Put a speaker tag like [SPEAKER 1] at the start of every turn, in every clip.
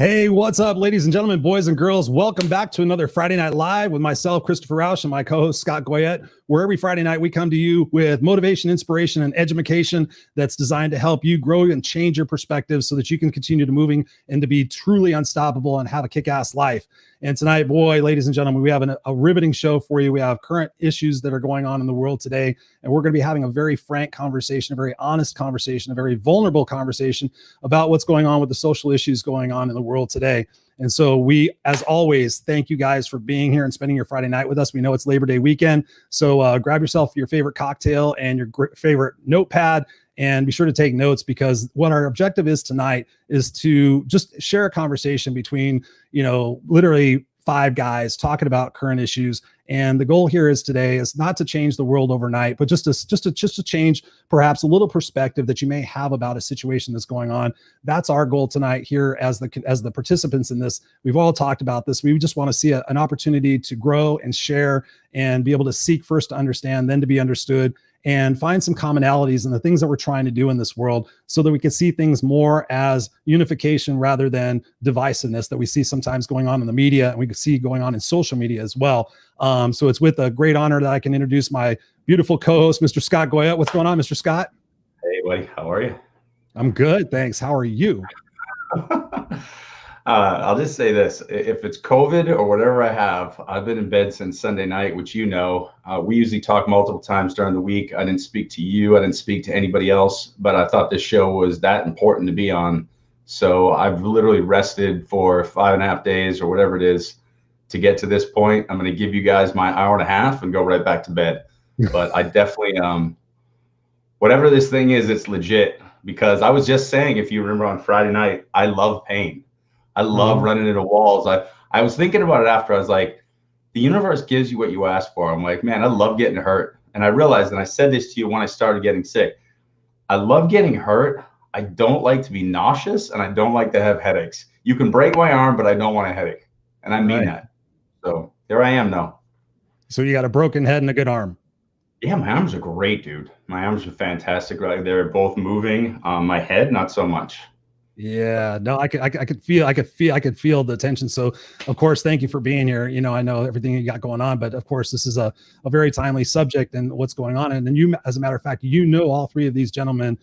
[SPEAKER 1] Hey, what's up, ladies and gentlemen, boys and girls? Welcome back to another Friday Night Live with myself, Christopher Rausch, and my co-host, Scott Goyette, where every Friday night we come to you with motivation, inspiration, and education that's designed to help you grow and change your perspective so that you can continue to moving and to be truly unstoppable and have a kick-ass life. And tonight, boy, ladies and gentlemen, we have a riveting show for you. We have current issues that are going on in the world today, and we're going to be having a very frank conversation, a very honest conversation, a very vulnerable conversation about what's going on with the social issues going on in the world today. And so we, as always, thank you guys for being here and spending your Friday night with us. We know it's Labor Day weekend, so grab yourself your favorite cocktail and your favorite notepad, and be sure to take notes, because what our objective is tonight is to just share a conversation between, literally 5 guys talking about current issues. And the goal here is today is not to change the world overnight, but just to change perhaps a little perspective that you may have about a situation that's going on. That's our goal tonight here as the participants in this. We've all talked about this. We just want to see an opportunity to grow and share and be able to seek first to understand, then to be understood, and find some commonalities in the things that we're trying to do in this world so that we can see things more as unification rather than divisiveness that we see sometimes going on in the media, and we can see going on in social media as well. So it's with a great honor that I can introduce my beautiful co-host, Mr. Scott Goyette. What's going on, Mr. Scott?
[SPEAKER 2] Hey, buddy. How are you?
[SPEAKER 1] I'm good, thanks. How are you?
[SPEAKER 2] I'll just say this. If it's COVID or whatever I have, I've been in bed since Sunday night, which we usually talk multiple times during the week. I didn't speak to you. I didn't speak to anybody else, but I thought this show was that important to be on. So I've literally rested for 5.5 days or whatever it is to get to this point. I'm going to give you guys my hour and a half and go right back to bed. But I definitely, whatever this thing is, it's legit, because I was just saying, if you remember on Friday night, I love pain. I love running into walls. I was thinking about it after. I was like, the universe gives you what you ask for. I'm like, man, I love getting hurt. And I realized, and I said this to you when I started getting sick, I love getting hurt. I don't like to be nauseous, and I don't like to have headaches. You can break my arm, but I don't want a headache. And I mean that. So here I am now.
[SPEAKER 1] So you got a broken head and a good arm.
[SPEAKER 2] Yeah, my arms are great, dude. My arms are fantastic. Right? They're both moving. My head, not so much.
[SPEAKER 1] Yeah, no, I could feel the tension. So of course, thank you for being here. I know everything you got going on, but of course, this is a very timely subject and what's going on. And then you, as a matter of fact, all 3 of these gentlemen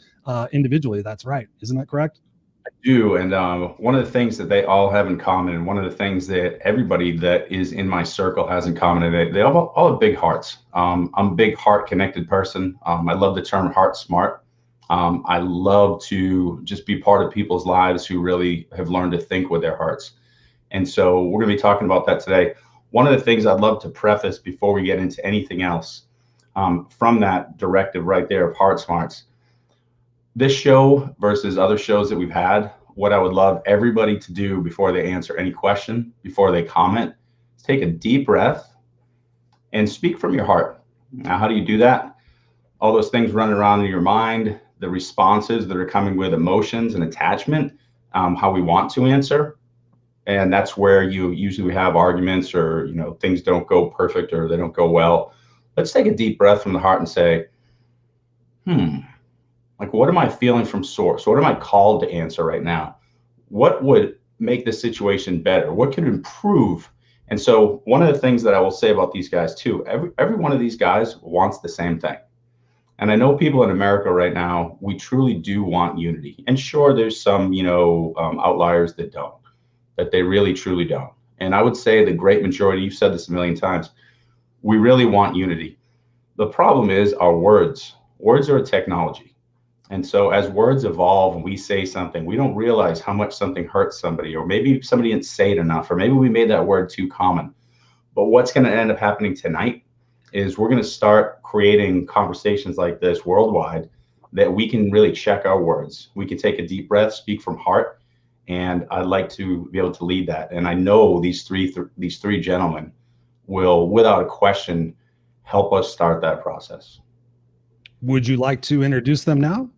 [SPEAKER 1] individually. That's right. Isn't that correct?
[SPEAKER 2] I do. And one of the things that they all have in common, and one of the things that everybody that is in my circle has in common, and they all have big hearts. I'm a big heart connected person. I love the term heart smart. I love to just be part of people's lives who really have learned to think with their hearts. And so we're going to be talking about that today. One of the things I'd love to preface before we get into anything else, from that directive right there of heart smarts, this show versus other shows that we've had, what I would love everybody to do before they answer any question, before they comment, is take a deep breath and speak from your heart. Now, how do you do that? All those things running around in your mind, the responses that are coming with emotions and attachment, how we want to answer. And that's where you usually have arguments, or, things don't go perfect or they don't go well. Let's take a deep breath from the heart and say, what am I feeling from source? What am I called to answer right now? What would make the situation better? What could improve? And so one of the things that I will say about these guys too, every one of these guys wants the same thing. And I know people in America right now, we truly do want unity. And sure, there's some, outliers that don't, that they really, truly don't. And I would say the great majority, you've said this a million times, we really want unity. The problem is our words. Words are a technology. And so as words evolve and we say something, we don't realize how much something hurts somebody, or maybe somebody didn't say it enough, or maybe we made that word too common. But what's going to end up happening tonight is we're going to start creating conversations like this worldwide, that we can really check our words. We can take a deep breath, speak from heart, and I'd like to be able to lead that. And I know these three gentlemen will, without a question, help us start that process.
[SPEAKER 1] Would you like to introduce them now?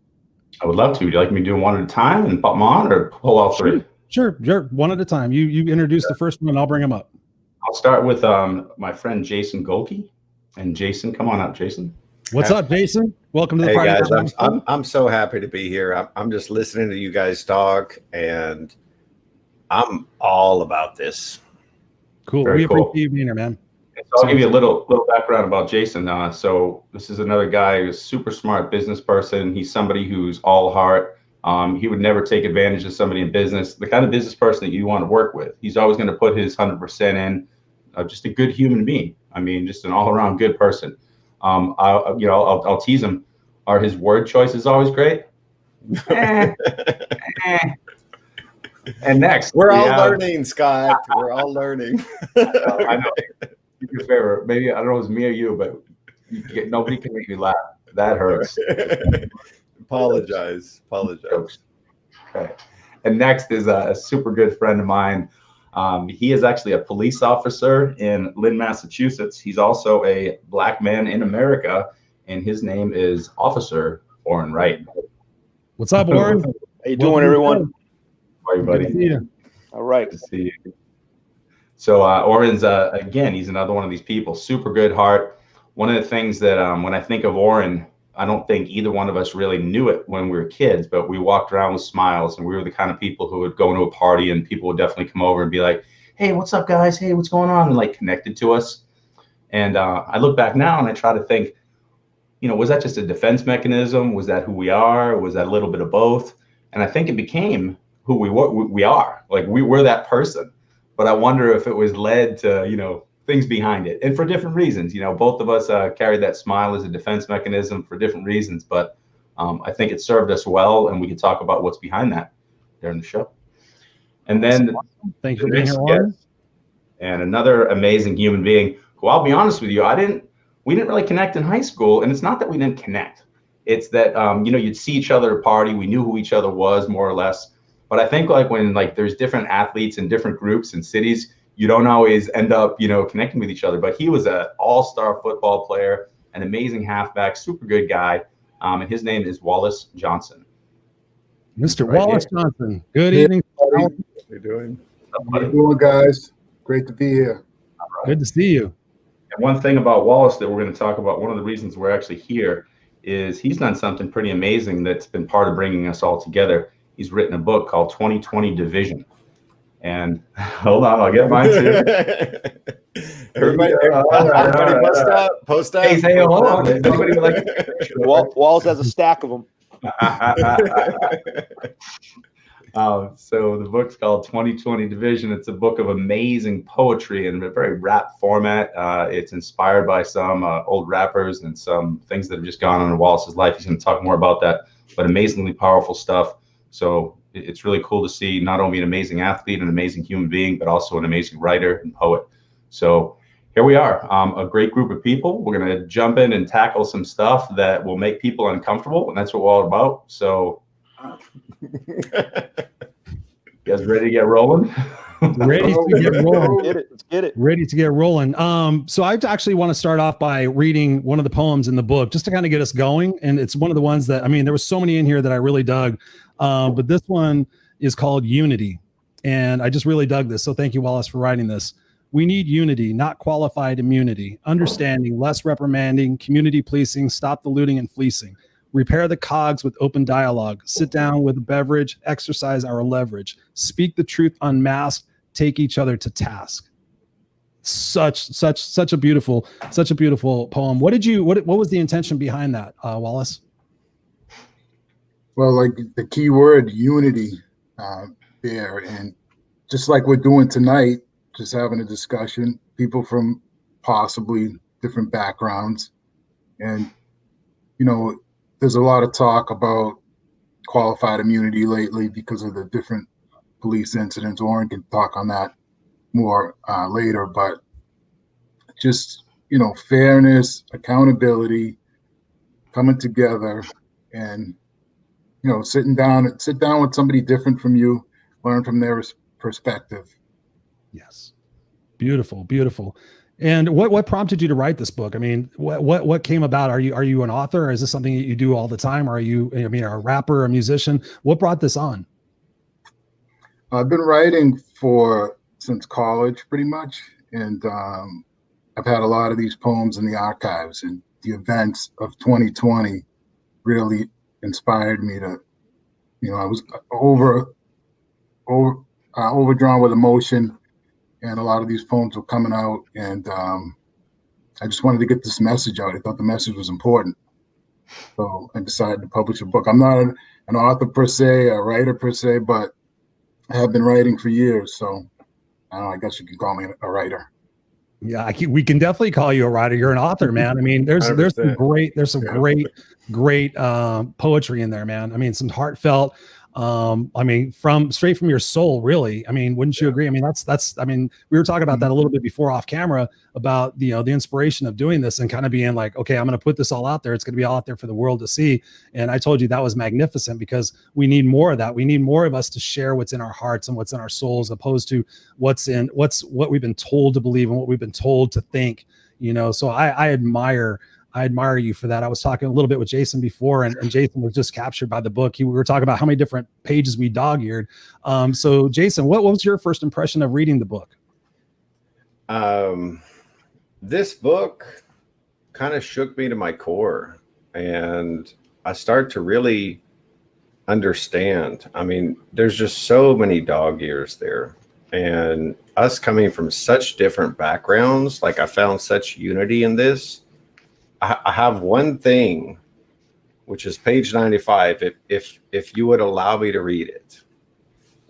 [SPEAKER 2] I would love to. Would you like me to do them one at a time and put them on, or pull all 3?
[SPEAKER 1] Sure. One at a time. You introduce the first one and I'll bring them up.
[SPEAKER 2] I'll start with my friend Jason Gohlke. And Jason, come on up, Jason.
[SPEAKER 1] What's up, Jason? Welcome to the
[SPEAKER 3] Hey guys, I'm so happy to be here. I'm just listening to you guys talk, and I'm all about this.
[SPEAKER 1] Cool.
[SPEAKER 2] Very
[SPEAKER 1] We
[SPEAKER 2] cool.
[SPEAKER 1] appreciate you being here, man.
[SPEAKER 2] So I'll give you a little background about Jason. So this is another guy who's a super smart business person. He's somebody who's all heart. He would never take advantage of somebody in business. The kind of business person that you want to work with. He's always going to put his 100% in. Just a good human being. I mean, just an all-around good person. I'll tease him. Are his word choices always great? And next,
[SPEAKER 3] we're all learning, Scott. We're all learning.
[SPEAKER 2] I know. Do me a favor. Maybe I don't know if it's me or you, but nobody can make me laugh. That hurts.
[SPEAKER 3] Apologize.
[SPEAKER 2] Okay. And next is a super good friend of mine. He is actually a police officer in Lynn, Massachusetts. He's also a Black man in America, and his name is Officer Oren Wright.
[SPEAKER 1] What's up, Oren?
[SPEAKER 4] How you doing, everyone?
[SPEAKER 2] How are you, buddy?
[SPEAKER 1] Good to see you.
[SPEAKER 4] All right.
[SPEAKER 2] Good to see you. So Oren's, again, he's another one of these people, super good heart. One of the things that when I think of Oren, I don't think either one of us really knew it when we were kids, but we walked around with smiles, and we were the kind of people who would go into a party and people would definitely come over and be like, hey, what's up, guys? Hey, what's going on? And like connected to us. And I look back now and I try to think, was that just a defense mechanism? Was that who we are? Was that a little bit of both? And I think it became who we are. Like we were that person. But I wonder if it was led to, things behind it, and for different reasons. Both of us carried that smile as a defense mechanism for different reasons, but I think it served us well, and we can talk about what's behind that during the show. And then
[SPEAKER 1] thank you for being here, Oren.
[SPEAKER 2] And another amazing human being who, I'll be honest with you, we didn't really connect in high school, and it's not that we didn't connect. It's that you'd see each other at a party, we knew who each other was more or less. But I think when there's different athletes in different groups and cities, you don't always end up, connecting with each other. But he was an all-star football player, an amazing halfback, super good guy. And his name is Wallace Johnson.
[SPEAKER 1] Mr. Wallace Johnson. Good evening.
[SPEAKER 3] How you doing?
[SPEAKER 5] How you doing, guys? Great to be here.
[SPEAKER 2] Right.
[SPEAKER 1] Good to see you.
[SPEAKER 2] And one thing about Wallace that we're going to talk about, one of the reasons we're actually here, is he's done something pretty amazing that's been part of bringing us all together. He's written a book called 2020 Division. And hold on, I'll get mine too.
[SPEAKER 3] Everybody post up.
[SPEAKER 2] Hey, hold on. Anybody would like
[SPEAKER 4] Wallace has a stack of them.
[SPEAKER 2] So the book's called 2020 Division. It's a book of amazing poetry in a very rap format. It's inspired by some old rappers and some things that have just gone on in Wallace's life. He's going to talk more about that, but amazingly powerful stuff. So it's really cool to see not only an amazing athlete, an amazing human being, but also an amazing writer and poet. So here we are, a great group of people. We're going to jump in and tackle some stuff that will make people uncomfortable, and that's what we're all about. So you guys ready to get rolling?
[SPEAKER 1] Ready to get rolling.
[SPEAKER 4] Let's get it.
[SPEAKER 1] Ready to get rolling. So I actually want to start off by reading one of the poems in the book just to kind of get us going. And it's one of the ones that, there was so many in here that I really dug. But this one is called Unity. And I just really dug this. So thank you, Wallace, for writing this. We need unity, not qualified immunity, understanding, less reprimanding, community policing, stop the looting and fleecing, repair the cogs with open dialogue, sit down with a beverage, exercise our leverage, speak the truth unmasked, take each other to task. Such a beautiful poem. What was the intention behind that, Wallace?
[SPEAKER 5] Well, like the key word unity there, and just like we're doing tonight, just having a discussion, people from possibly different backgrounds. And, there's a lot of talk about qualified immunity lately because of the different police incidents. Oren can talk on that more later, but just, fairness, accountability, coming together and, sit down with somebody different from you, learn from their perspective.
[SPEAKER 1] Yes. Beautiful. And what prompted you to write this book? What came about? Are you an author, or is this something that you do all the time? Or are you, a rapper, a musician? What brought this on?
[SPEAKER 5] I've been writing since college, pretty much. And I've had a lot of these poems in the archives, and the events of 2020 really inspired me to, I was over overdrawn with emotion, and a lot of these poems were coming out, and I just wanted to get this message out. I thought the message was important. So I decided to publish a book. I'm not an author per se, a writer per se, but I have been writing for years. So I guess you can call me a writer.
[SPEAKER 1] Yeah, we can definitely call you a writer. You're an author, man. I mean, there's some great poetry in there, man. I mean, some heartfelt. I mean, straight from your soul, really. I mean, wouldn't you agree? I mean, that's. I mean, we were talking about that a little bit before off camera about the inspiration of doing this and kind of being like, okay, I'm going to put this all out there. It's going to be all out there for the world to see. And I told you that was magnificent because we need more of that. We need more of us to share what's in our hearts and what's in our souls, opposed to what we've been told to believe and what we've been told to think. So I admire you for that. I was talking a little bit with Jason before, and Jason was just captured by the book. We were talking about how many different pages we dog-eared. So Jason, what was your first impression of reading the book?
[SPEAKER 3] This book kind of shook me to my core, and I start to really understand. I mean, there's just so many dog ears there, and us coming from such different backgrounds, like I found such unity in this. I have one thing, which is page 95. If you would allow me to read it.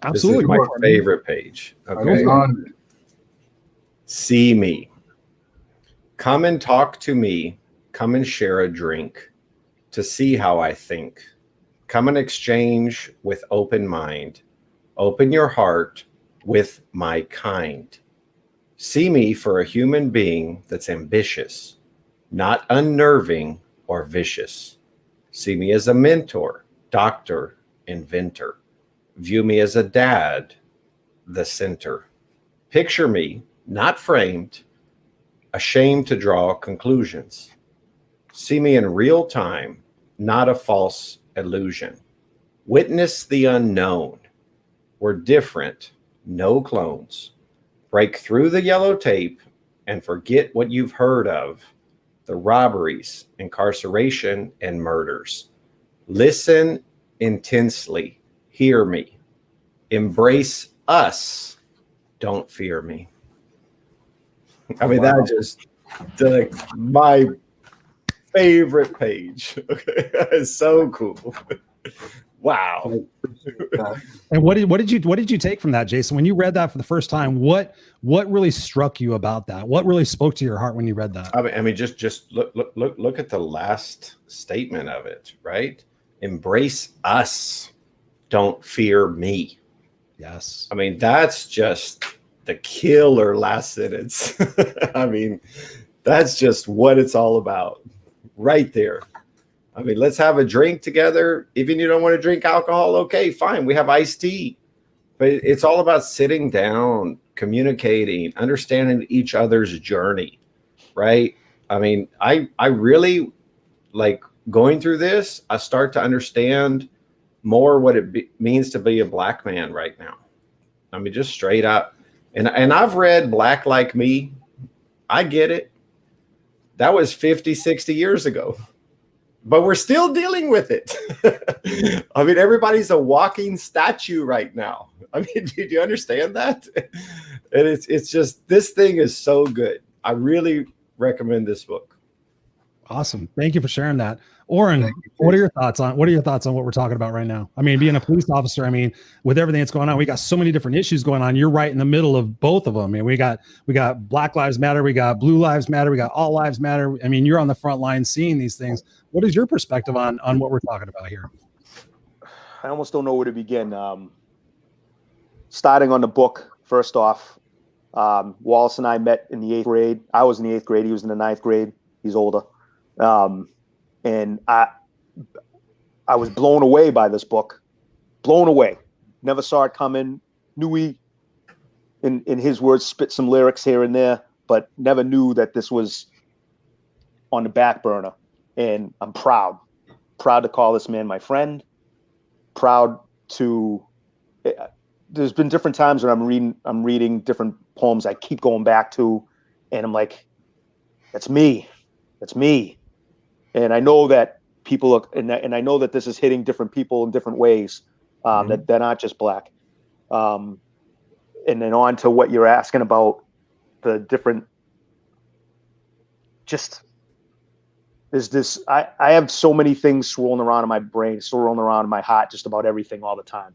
[SPEAKER 1] Absolutely.
[SPEAKER 3] This is my favorite page. Okay. See me. Come and talk to me. Come and share a drink to see how I think. Come and exchange with open mind. Open your heart with my kind. See me for a human being that's ambitious, not unnerving or vicious. See me as a mentor, doctor, inventor. View me as a dad, the center. Picture me, not framed, ashamed to draw conclusions. See me in real time, not a false illusion. Witness the unknown. We're different, no clones. Break through the yellow tape and forget what you've heard of. The robberies, incarceration, and murders. Listen intensely. Hear me. Embrace us. Don't fear me. I mean, that just my favorite page. Okay, it's so cool. Wow.
[SPEAKER 1] And what did you take from that, Jason? When you read that for the first time, what really struck you about that? What really spoke to your heart when you read that?
[SPEAKER 3] I mean, just look at the last statement of it, right? Embrace us. Don't fear me.
[SPEAKER 1] Yes.
[SPEAKER 3] I mean, that's just the killer last sentence. I mean, that's just what it's all about right there. I mean, let's have a drink together. Even you don't want to drink alcohol, okay, fine. We have iced tea. But it's all about sitting down, communicating, understanding each other's journey, right? I mean, I really like going through this. I start to understand more what it means to be a Black man right now. I mean, just straight up. And I've read Black Like Me. I get it. That was 50, 60 years ago. But we're still dealing with it. I mean, everybody's a walking statue right now. I mean, do you understand that? And it's just, this thing is so good. I really recommend this book.
[SPEAKER 1] Awesome. Thank you for sharing that. Oren, what are your thoughts on what we're talking about right now? I mean, being a police officer, I mean, with everything that's going on, we got so many different issues going on. You're right in the middle of both of them. I mean, we got Black Lives Matter, we got Blue Lives Matter, we got All Lives Matter. I mean, you're on the front line seeing these things. What is your perspective on what we're talking about here?
[SPEAKER 4] I almost don't know where to begin. Starting on the book, first off, Wallace and I met in the 8th grade. I was in the 8th grade. He was in the 9th grade. He's older. And I was blown away by this book. Blown away. Never saw it coming. Knew he, in his words, spit some lyrics here and there, but never knew that this was on the back burner. And I'm proud to call this man my friend. Proud to. There's been different times when I'm reading different poems I keep going back to, and I'm like, that's me. That's me. And I know that people are, and I know that this is hitting different people in different ways, that aren't just Black. and then on to what you're asking about the different, just there's this, I have so many things swirling around in my brain, swirling around in my heart, just about everything all the time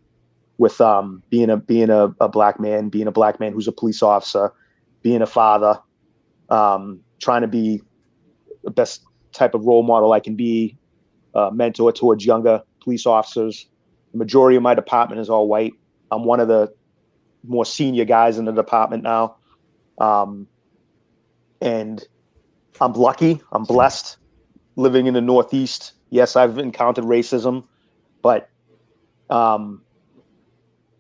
[SPEAKER 4] with being a black man, being a black man who's a police officer, being a father, trying to be the best type of role model I can be, mentor towards younger police officers. The majority of my department is all white. I'm one of the more senior guys in the department now. And I'm lucky, I'm blessed living in the Northeast. Yes, I've encountered racism, but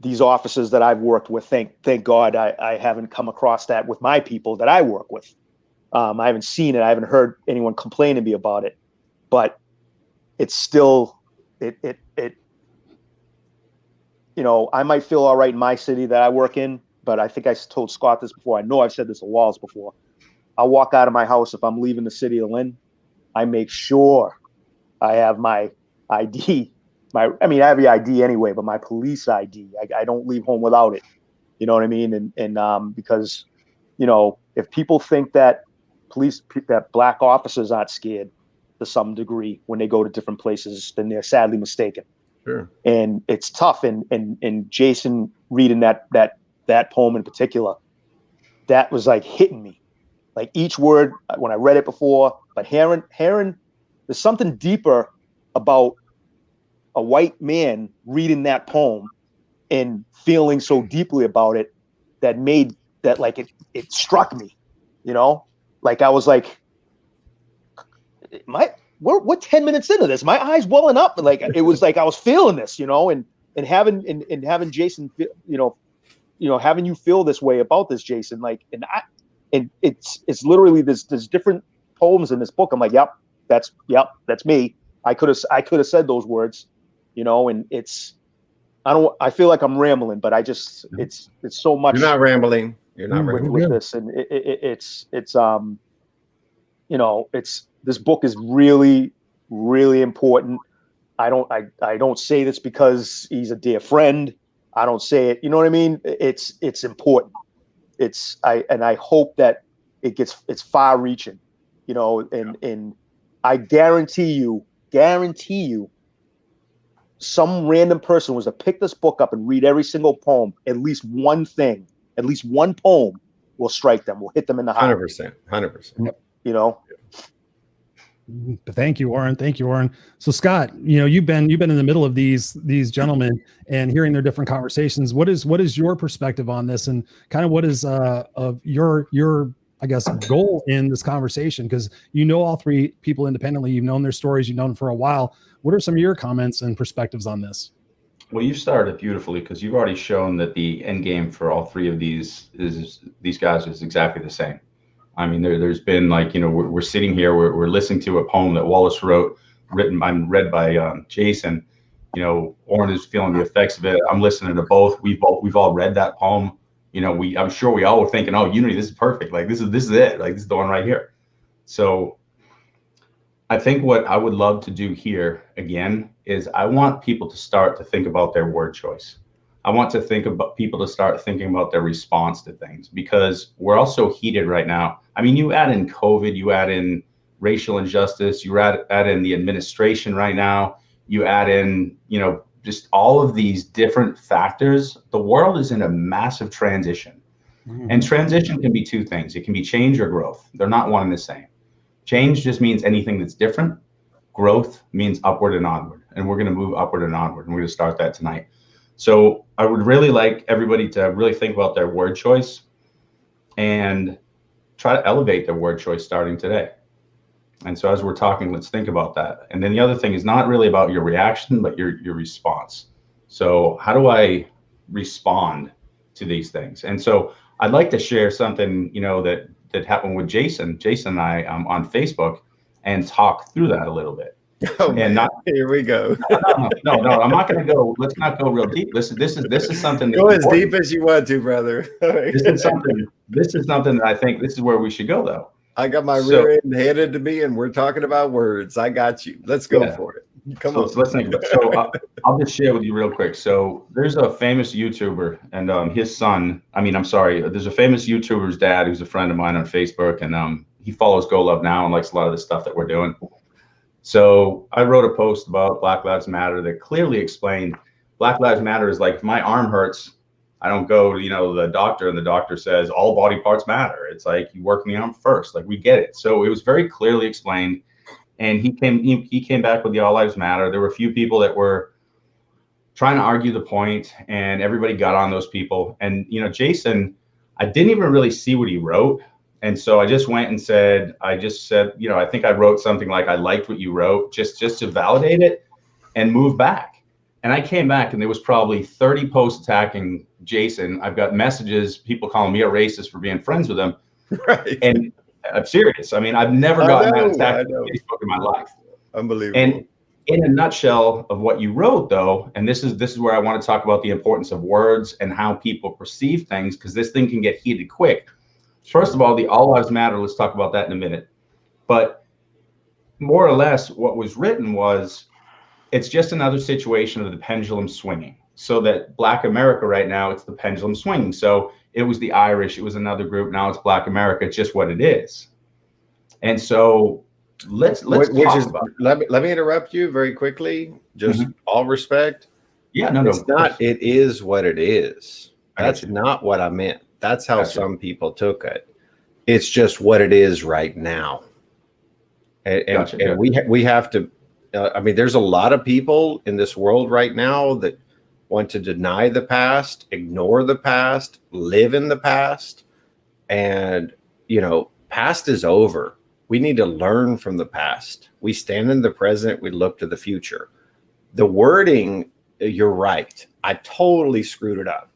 [SPEAKER 4] these officers that I've worked with, thank God I haven't come across that with my people that I work with. I haven't seen it. I haven't heard anyone complain to me about it, but it's still, you know, I might feel all right in my city that I work in, but I think I told Scott this before. I know I've said this to Wallace before. I'll walk out of my house if I'm leaving the city of Lynn. I make sure I have my ID. I have the ID anyway, but my police ID. I don't leave home without it. You know what I mean? And because, you know, if people think that that black officers aren't scared to some degree when they go to different places, then they're sadly mistaken.
[SPEAKER 3] Sure.
[SPEAKER 4] And it's tough. And Jason reading that poem in particular, that was like hitting me. Like each word when I read it before, but hearing there's something deeper about a white man reading that poem and feeling so deeply about it that made that, like, it struck me, you know, like I was like, we're 10 minutes into this, my eyes welling up, like it was like I was feeling this, you know, and having Jason, you know, having you feel this way about this, Jason, like, and it's literally there's different poems in this book. I'm like, yep, that's me. I could have said those words, you know, and I feel like I'm rambling, but it's so much.
[SPEAKER 3] You're not rambling. You're not rambling
[SPEAKER 4] with this. And it's you know, this book is really, really important. I don't say this because he's a dear friend. I don't say it, you know what I mean? It's important. I hope that it's far reaching, you know, and I guarantee you, some random person was to pick this book up and read every single poem, at least one poem will strike them, will hit them in the heart.
[SPEAKER 3] 100%.
[SPEAKER 4] You know?
[SPEAKER 1] Thank you, Oren. So Scott, you know, you've been in the middle of these gentlemen and hearing their different conversations. What is your perspective on this, and kind of what is of your I guess goal in this conversation? Because you know all three people independently, you've known their stories, you've known them for a while. What are some of your comments and perspectives on this?
[SPEAKER 2] Well, you started beautifully because you've already shown that the end game for all three of these guys is exactly the same. I mean, there's been, like, you know, we're sitting here, we're listening to a poem that Wallace wrote, read by Jason. You know, Oren is feeling the effects of it. I'm listening to both. We've all read that poem. You know, I'm sure we all were thinking, oh, Unity, this is perfect. Like this is it. Like this is the one right here. So I think what I would love to do here again is I want people to start to think about their word choice. I want people to start thinking about their response to things, because we're all so heated right now. I mean, you add in COVID, you add in racial injustice, you add in the administration right now, you add in, you know, just all of these different factors. The world is in a massive transition. Mm-hmm. And transition can be two things. It can be change or growth. They're not one and the same. Change just means anything that's different. Growth means upward and onward. And we're going to move upward and onward. And we're going to start that tonight. So I would really like everybody to really think about their word choice and try to elevate their word choice starting today. And so as we're talking, let's think about that. And then the other thing is not really about your reaction, but your response. So how do I respond to these things? And so I'd like to share something, you know, that happened with Jason and I on Facebook, and talk through that a little bit.
[SPEAKER 3] Oh, and here we go.
[SPEAKER 2] No, I'm not going to go. Let's not go real deep. This is something.
[SPEAKER 3] Go as deep as you want to, brother.
[SPEAKER 2] This is something that I think this is where we should go, though.
[SPEAKER 3] I got my rear end handed to me, and we're talking about words. I got you. Let's go for it. Come
[SPEAKER 2] So,
[SPEAKER 3] on.
[SPEAKER 2] so let's think about it. So I'll just share with you real quick. So there's a famous YouTuber and his son, there's a famous YouTuber's dad who's a friend of mine on Facebook, and he follows Go Love Now and likes a lot of the stuff that we're doing. So I wrote a post about Black Lives Matter that clearly explained Black Lives Matter is like, if my arm hurts, I don't go to, the doctor and the doctor says all body parts matter. It's like, you work in the arm first. Like, we get it. So it was very clearly explained. And he came back with the All Lives Matter. There were a few people that were trying to argue the point, and everybody got on those people. And, Jason, I didn't even really see what he wrote. And so I just went and said, I think I wrote something like, I liked what you wrote, just to validate it and move back. And I came back and there was probably 30 posts attacking Jason. I've got messages, people calling me a racist for being friends with him.
[SPEAKER 3] Right.
[SPEAKER 2] And I'm serious. I mean, I've never gotten that attack on Facebook in my life.
[SPEAKER 3] Unbelievable.
[SPEAKER 2] And in a nutshell of what you wrote, though, and this is where I want to talk about the importance of words and how people perceive things, because this thing can get heated quick. First of all, the All Lives Matter, let's talk about that in a minute. But more or less what was written was, it's just another situation of the pendulum swinging. So that Black America right now, it's the pendulum swinging. So it was the Irish, it was another group, now it's Black America. It's just what it is. And so let's talk about it.
[SPEAKER 3] Let me interrupt you very quickly. Just all respect.
[SPEAKER 2] Yeah, no,
[SPEAKER 3] it's not. It is what it is. That's not what I meant. That's how some people took it. It's just what it is right now. And we have to. There's a lot of people in this world right now that want to deny the past, ignore the past, live in the past. And, past is over. We need to learn from the past. We stand in the present. We look to the future. The wording, you're right. I totally screwed it up.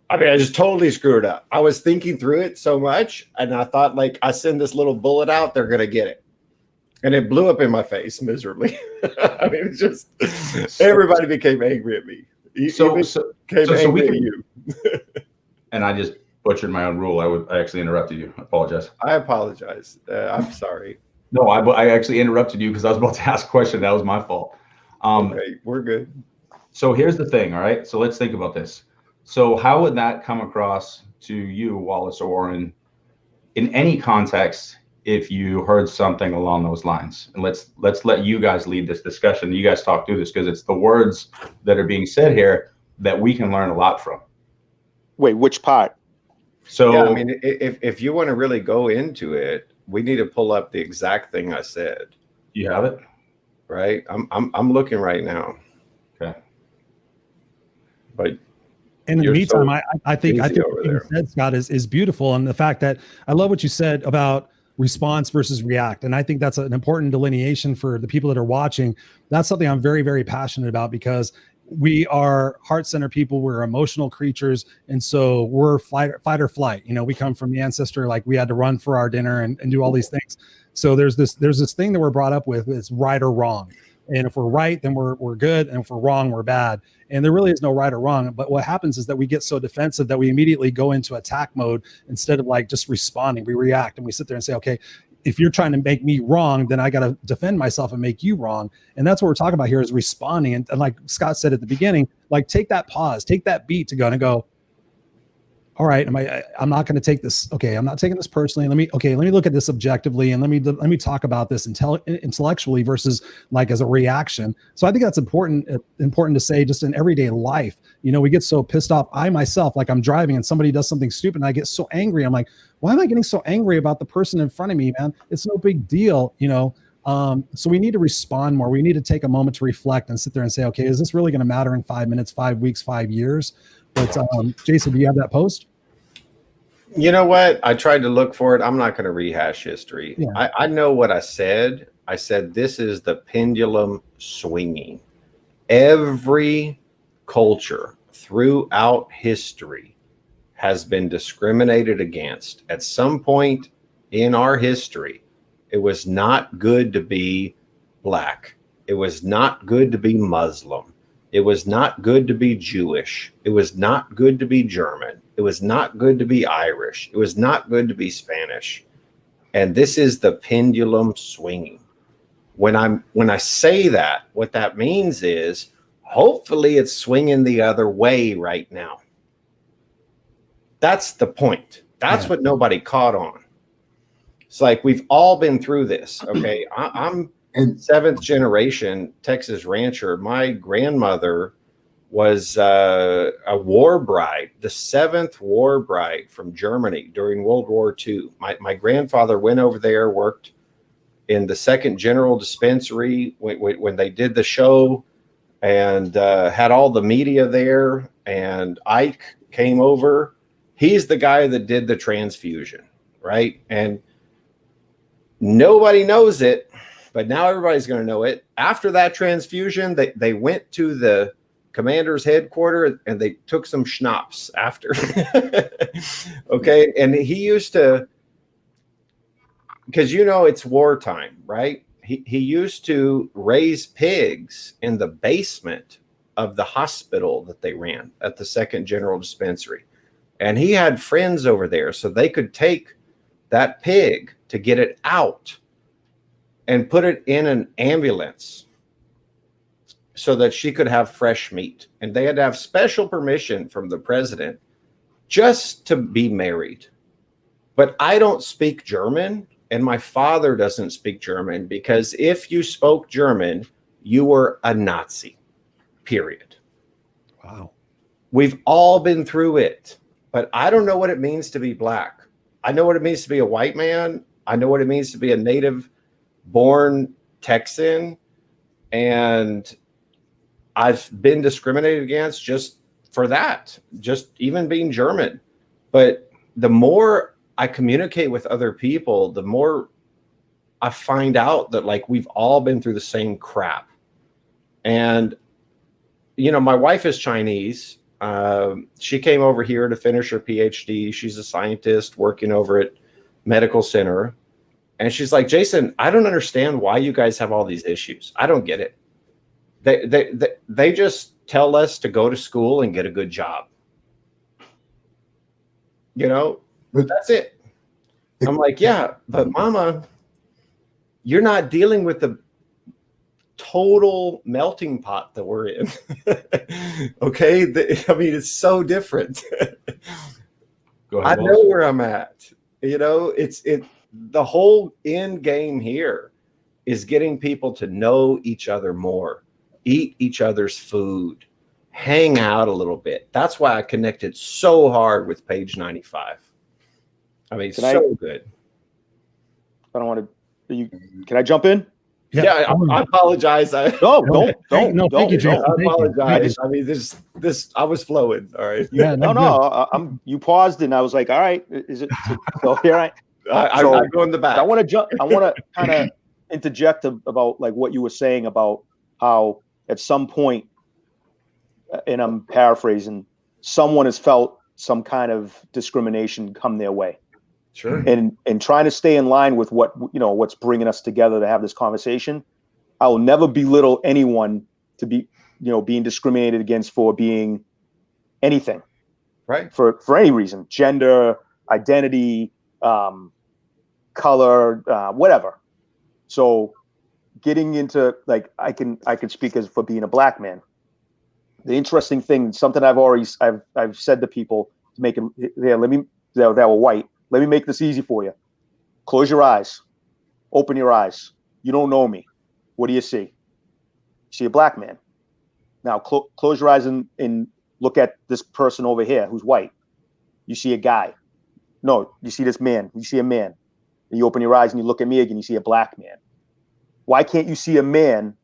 [SPEAKER 3] I just totally screwed it up. I was thinking through it so much, and I thought, like, I send this little bullet out, they're going to get it. And it blew up in my face miserably. It's just, everybody became angry at me. So we can, you.
[SPEAKER 2] And I just butchered my own rule. I actually interrupted you. I apologize.
[SPEAKER 3] I apologize. I'm sorry.
[SPEAKER 2] No, I actually interrupted you because I was about to ask a question. That was my fault.
[SPEAKER 3] Okay, we're good.
[SPEAKER 2] So here's the thing. All right. So let's think about this. So how would that come across to you, Wallace or Oren, in any context, if you heard something along those lines? And let's let you guys lead this discussion. You guys talk through this, because it's the words that are being said here that we can learn a lot from.
[SPEAKER 4] Wait, which part?
[SPEAKER 2] So
[SPEAKER 3] yeah, if you want to really go into it, we need to pull up the exact thing I said.
[SPEAKER 2] You have it?
[SPEAKER 3] Right? I'm looking right now.
[SPEAKER 2] Okay.
[SPEAKER 3] But
[SPEAKER 1] in the meantime, I think what you said, Scott, is beautiful. And the fact that I love what you said about response versus react. And I think that's an important delineation for the people that are watching. That's something I'm very, very passionate about, because we are heart-centered people. We're emotional creatures. And so we're fight or flight. We come from the ancestor, like we had to run for our dinner and do all these things. So there's this thing that we're brought up with, is right or wrong. And if we're right, then we're good. And if we're wrong, we're bad. And there really is no right or wrong. But what happens is that we get so defensive that we immediately go into attack mode instead of like just responding. We react and we sit there and say, okay, if you're trying to make me wrong, then I got to defend myself and make you wrong. And that's what we're talking about here, is responding. And like Scott said at the beginning, like take that pause, take that beat to go, all right, I'm not going to take this. Okay, I'm not taking this personally. Let me look at this objectively, and let me talk about this intellectually versus like as a reaction. So I think that's important to say just in everyday life. We get so pissed off. I myself, like I'm driving and somebody does something stupid and I get so angry. I'm like, why am I getting so angry about the person in front of me, man? It's no big deal, So we need to respond more. We need to take a moment to reflect and sit there and say, okay, is this really going to matter in 5 minutes, 5 weeks, 5 years? But Jason, do you have that post?
[SPEAKER 3] You know what? I tried to look for it. I'm not going to rehash history. Yeah. I know what I said. I said, this is the pendulum swinging. Every culture throughout history has been discriminated against. At some point in our history, it was not good to be Black. It was not good to be Muslim. It was not good to be Jewish. It was not good to be German. It was not good to be Irish. It was not good to be Spanish. And this is the pendulum swinging. When I say that, what that means is hopefully it's swinging the other way right now. That's the point. That's what nobody caught on. It's like we've all been through this. Okay, I'm seventh generation Texas rancher. My grandmother was a war bride, the seventh war bride from Germany during World War II. My grandfather went over there, worked in the second general dispensary when they did the show, and had all the media there. And Ike came over. He's the guy that did the transfusion, right? And nobody knows it, but now everybody's going to know it. After that transfusion, they went to the commander's headquarters and they took some schnapps after. Okay. And he used to, because it's wartime, right? He used to raise pigs in the basement of the hospital that they ran at the second general dispensary. And he had friends over there, so they could take that pig to get it out and put it in an ambulance so that she could have fresh meat. And they had to have special permission from the president just to be married. But I don't speak German, and my father doesn't speak German, because if you spoke German, you were a Nazi, period.
[SPEAKER 1] Wow. We've
[SPEAKER 3] all been through it, but I don't know what it means to be black. I know what it means to be a white man. I know what it means to be a native-born Texan, and I've been discriminated against just for that, just even being German. But the more I communicate with other people, the more I find out that like we've all been through the same crap. And, my wife is Chinese. She came over here to finish her PhD. She's a scientist working over at medical center. And she's like, Jason, I don't understand why you guys have all these issues. I don't get it. They just tell us to go to school and get a good job. That's it. I'm like, yeah, but Mama, you're not dealing with the total melting pot that we're in. Okay. It's so different.
[SPEAKER 2] Go ahead,
[SPEAKER 3] I know where I'm at. The whole end game here is getting people to know each other more, eat each other's food, hang out a little bit. That's why I connected so hard with page 95. Good.
[SPEAKER 4] I don't want to. Can I jump in?
[SPEAKER 3] Yeah, I apologize.
[SPEAKER 4] Don't.
[SPEAKER 1] Thank you, Jason.
[SPEAKER 3] I apologize. This I was flowing. All right.
[SPEAKER 1] Yeah,
[SPEAKER 4] no. You paused, and I was like, all right, is it? So here
[SPEAKER 3] I go in the back.
[SPEAKER 4] I want to jump. I want to kind of interject about like what you were saying about how at some point, and I'm paraphrasing, someone has felt some kind of discrimination come their way.
[SPEAKER 3] Sure.
[SPEAKER 4] And trying to stay in line with what's bringing us together to have this conversation. I will never belittle anyone to be, being discriminated against for being anything,
[SPEAKER 3] right?
[SPEAKER 4] For any reason, gender, identity, color, whatever. So getting into like, I can speak as for being a black man. The interesting thing, something I've said to people to make them that were white. Let me make this easy for you. Close your eyes. Open your eyes. You don't know me. What do you see? You see a black man. Now close your eyes and look at this person over here who's white. You see a guy. No, you see this man. You see a man. And you open your eyes and you look at me again. You see a black man. Why can't you see a man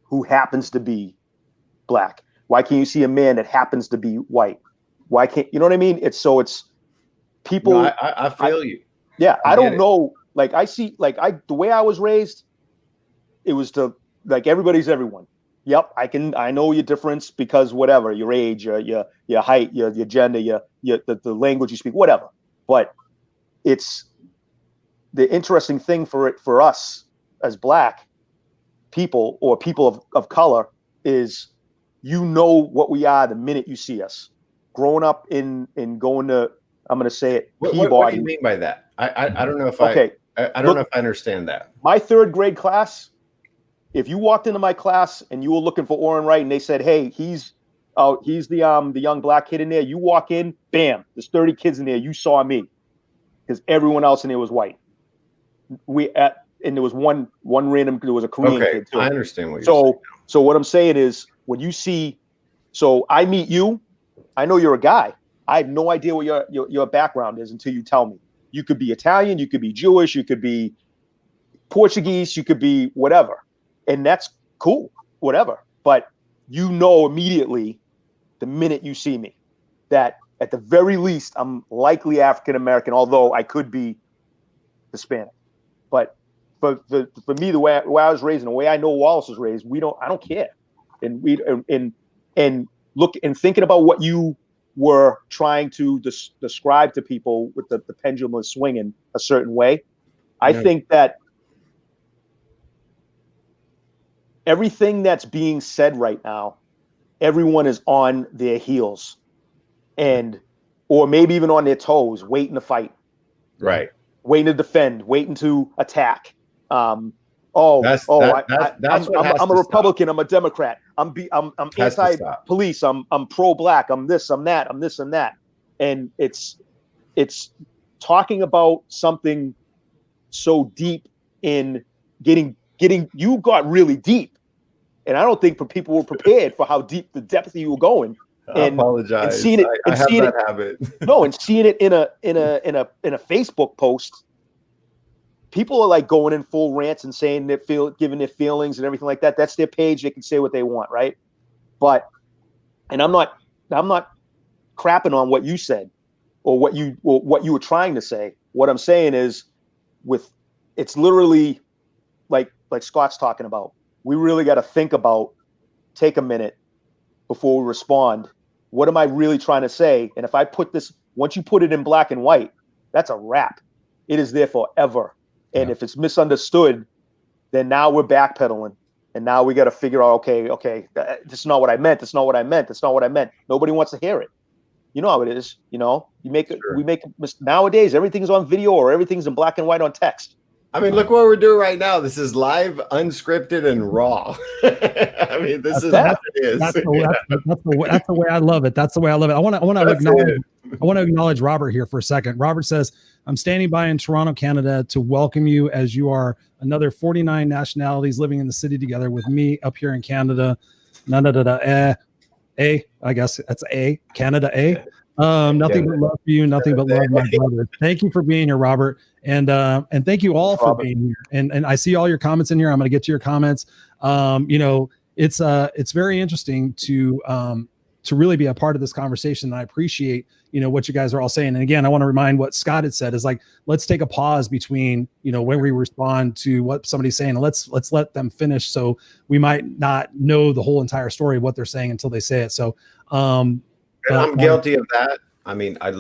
[SPEAKER 4] who happens to be black? Why can't you see a man that happens to be white? Why can't you know what I mean? It's people.
[SPEAKER 3] No, I feel you.
[SPEAKER 4] Yeah, I don't know. Like I see, the way I was raised, it was like everybody's everyone. Yep, I know your difference because whatever, your age, your height, your gender, the language you speak, whatever. But it's the interesting thing for us as black people or people of color is what we are the minute you see us. Growing up in going to, I'm going to say it.
[SPEAKER 3] What do you mean by that? I don't know if I don't know if I understand that.
[SPEAKER 4] My third grade class, if you walked into my class and you were looking for Oren Wright and they said, hey, he's the young black kid in there, you walk in, bam, there's 30 kids in there, you saw me, because everyone else in there was white. And there was one random, there was a Korean kid too.
[SPEAKER 3] I understand what you're saying.
[SPEAKER 4] So what I'm saying is, when you see, so I meet you, I know you're a guy. I have no idea what your background is until you tell me. You could be Italian, you could be Jewish, you could be Portuguese, you could be whatever. And that's cool, whatever. But you know immediately, the minute you see me, that at the very least, I'm likely African-American, although I could be Hispanic. But for me, the way I was raised and the way I know Wallace was raised, I don't care. And look, and thinking about what you were trying to describe to people with the pendulum swinging a certain way, I think that everything that's being said right now, everyone is on their heels, or maybe even on their toes, waiting to fight,
[SPEAKER 3] right?
[SPEAKER 4] Waiting to defend, waiting to attack. I'm
[SPEAKER 3] That's what
[SPEAKER 4] a Republican. I'm a Democrat. I'm anti-police. I'm pro-black. I'm this. I'm that. I'm this and that. And it's talking about something so deep in getting. You got really deep, and I don't think people were prepared for how deep the depth you were going.
[SPEAKER 3] I apologize.
[SPEAKER 4] And seeing it,
[SPEAKER 3] I have that habit.
[SPEAKER 4] No, and seeing it in a Facebook post. People are like going in full rants and saying giving their feelings and everything like that. That's their page. They can say what they want, right? And I'm not crapping on what you said or what you were trying to say. What I'm saying is, it's literally like Scott's talking about. We really got to take a minute before we respond. What am I really trying to say? And if I once you put it in black and white, that's a wrap. It is there forever. And if it's misunderstood, then now we're backpedaling. And now we got to figure out, okay, this is not what I meant. That's not what I meant. That's not what I meant. Nobody wants to hear it. You know how it is. We make nowadays, everything's on video or everything's in black and white on text.
[SPEAKER 3] I mean, look what we're doing right now. This is live, unscripted, and raw. I mean, this is what it is.
[SPEAKER 1] That's the way I love it. That's the way I love it. I want to acknowledge Robert here for a second. Robert says, I'm standing by in Toronto, Canada to welcome you, as you are another 49 nationalities living in the city together with me up here in Canada. I guess that's Canada. Nothing but love for you. Nothing but love, my brother. Thank you for being here, Robert. And thank you all for being here. And I see all your comments in here. I'm going to get to your comments. It's very interesting to really be a part of this conversation. And I appreciate, what you guys are all saying. And again, I want to remind what Scott had said is like, let's take a pause between, when we respond to what somebody's saying, and let's let them finish. So we might not know the whole entire story of what they're saying until they say it. So,
[SPEAKER 3] I'm guilty of that. I mean, I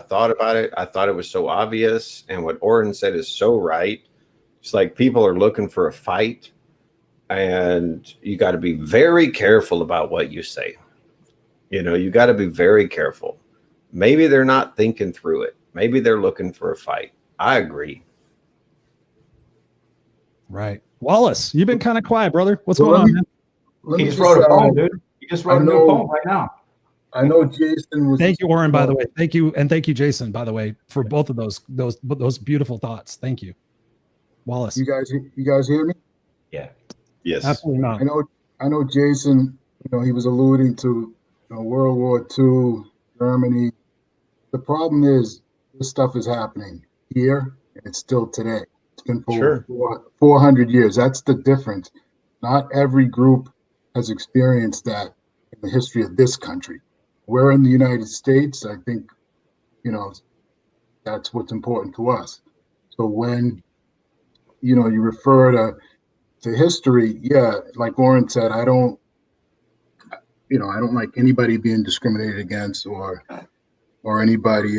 [SPEAKER 3] thought about it. I thought it was so obvious. And what Oren said is so right. It's like people are looking for a fight, and you got to be very careful about what you say. You got to be very careful. Maybe they're not thinking through it. Maybe they're looking for a fight. I agree.
[SPEAKER 1] Right. Wallace, you've been kind of quiet, brother. What's going on, man?
[SPEAKER 2] He just wrote a poem, dude. He just wrote a new poem right now.
[SPEAKER 5] I know Jason was.
[SPEAKER 1] Thank you, Oren, by the way. Thank you. And thank you, Jason, by the way, for both of those beautiful thoughts. Thank you. Wallace.
[SPEAKER 5] You guys hear me?
[SPEAKER 2] Yeah.
[SPEAKER 3] Yes.
[SPEAKER 1] Absolutely not.
[SPEAKER 5] I know Jason, he was alluding to World War II, Germany. The problem is this stuff is happening here, and it's still today. It's been for 400 years. That's the difference. Not every group has experienced that in the history of this country. We're in the United States. I think, that's what's important to us. So when, you refer to history, like Oren said, I don't like anybody being discriminated against or anybody,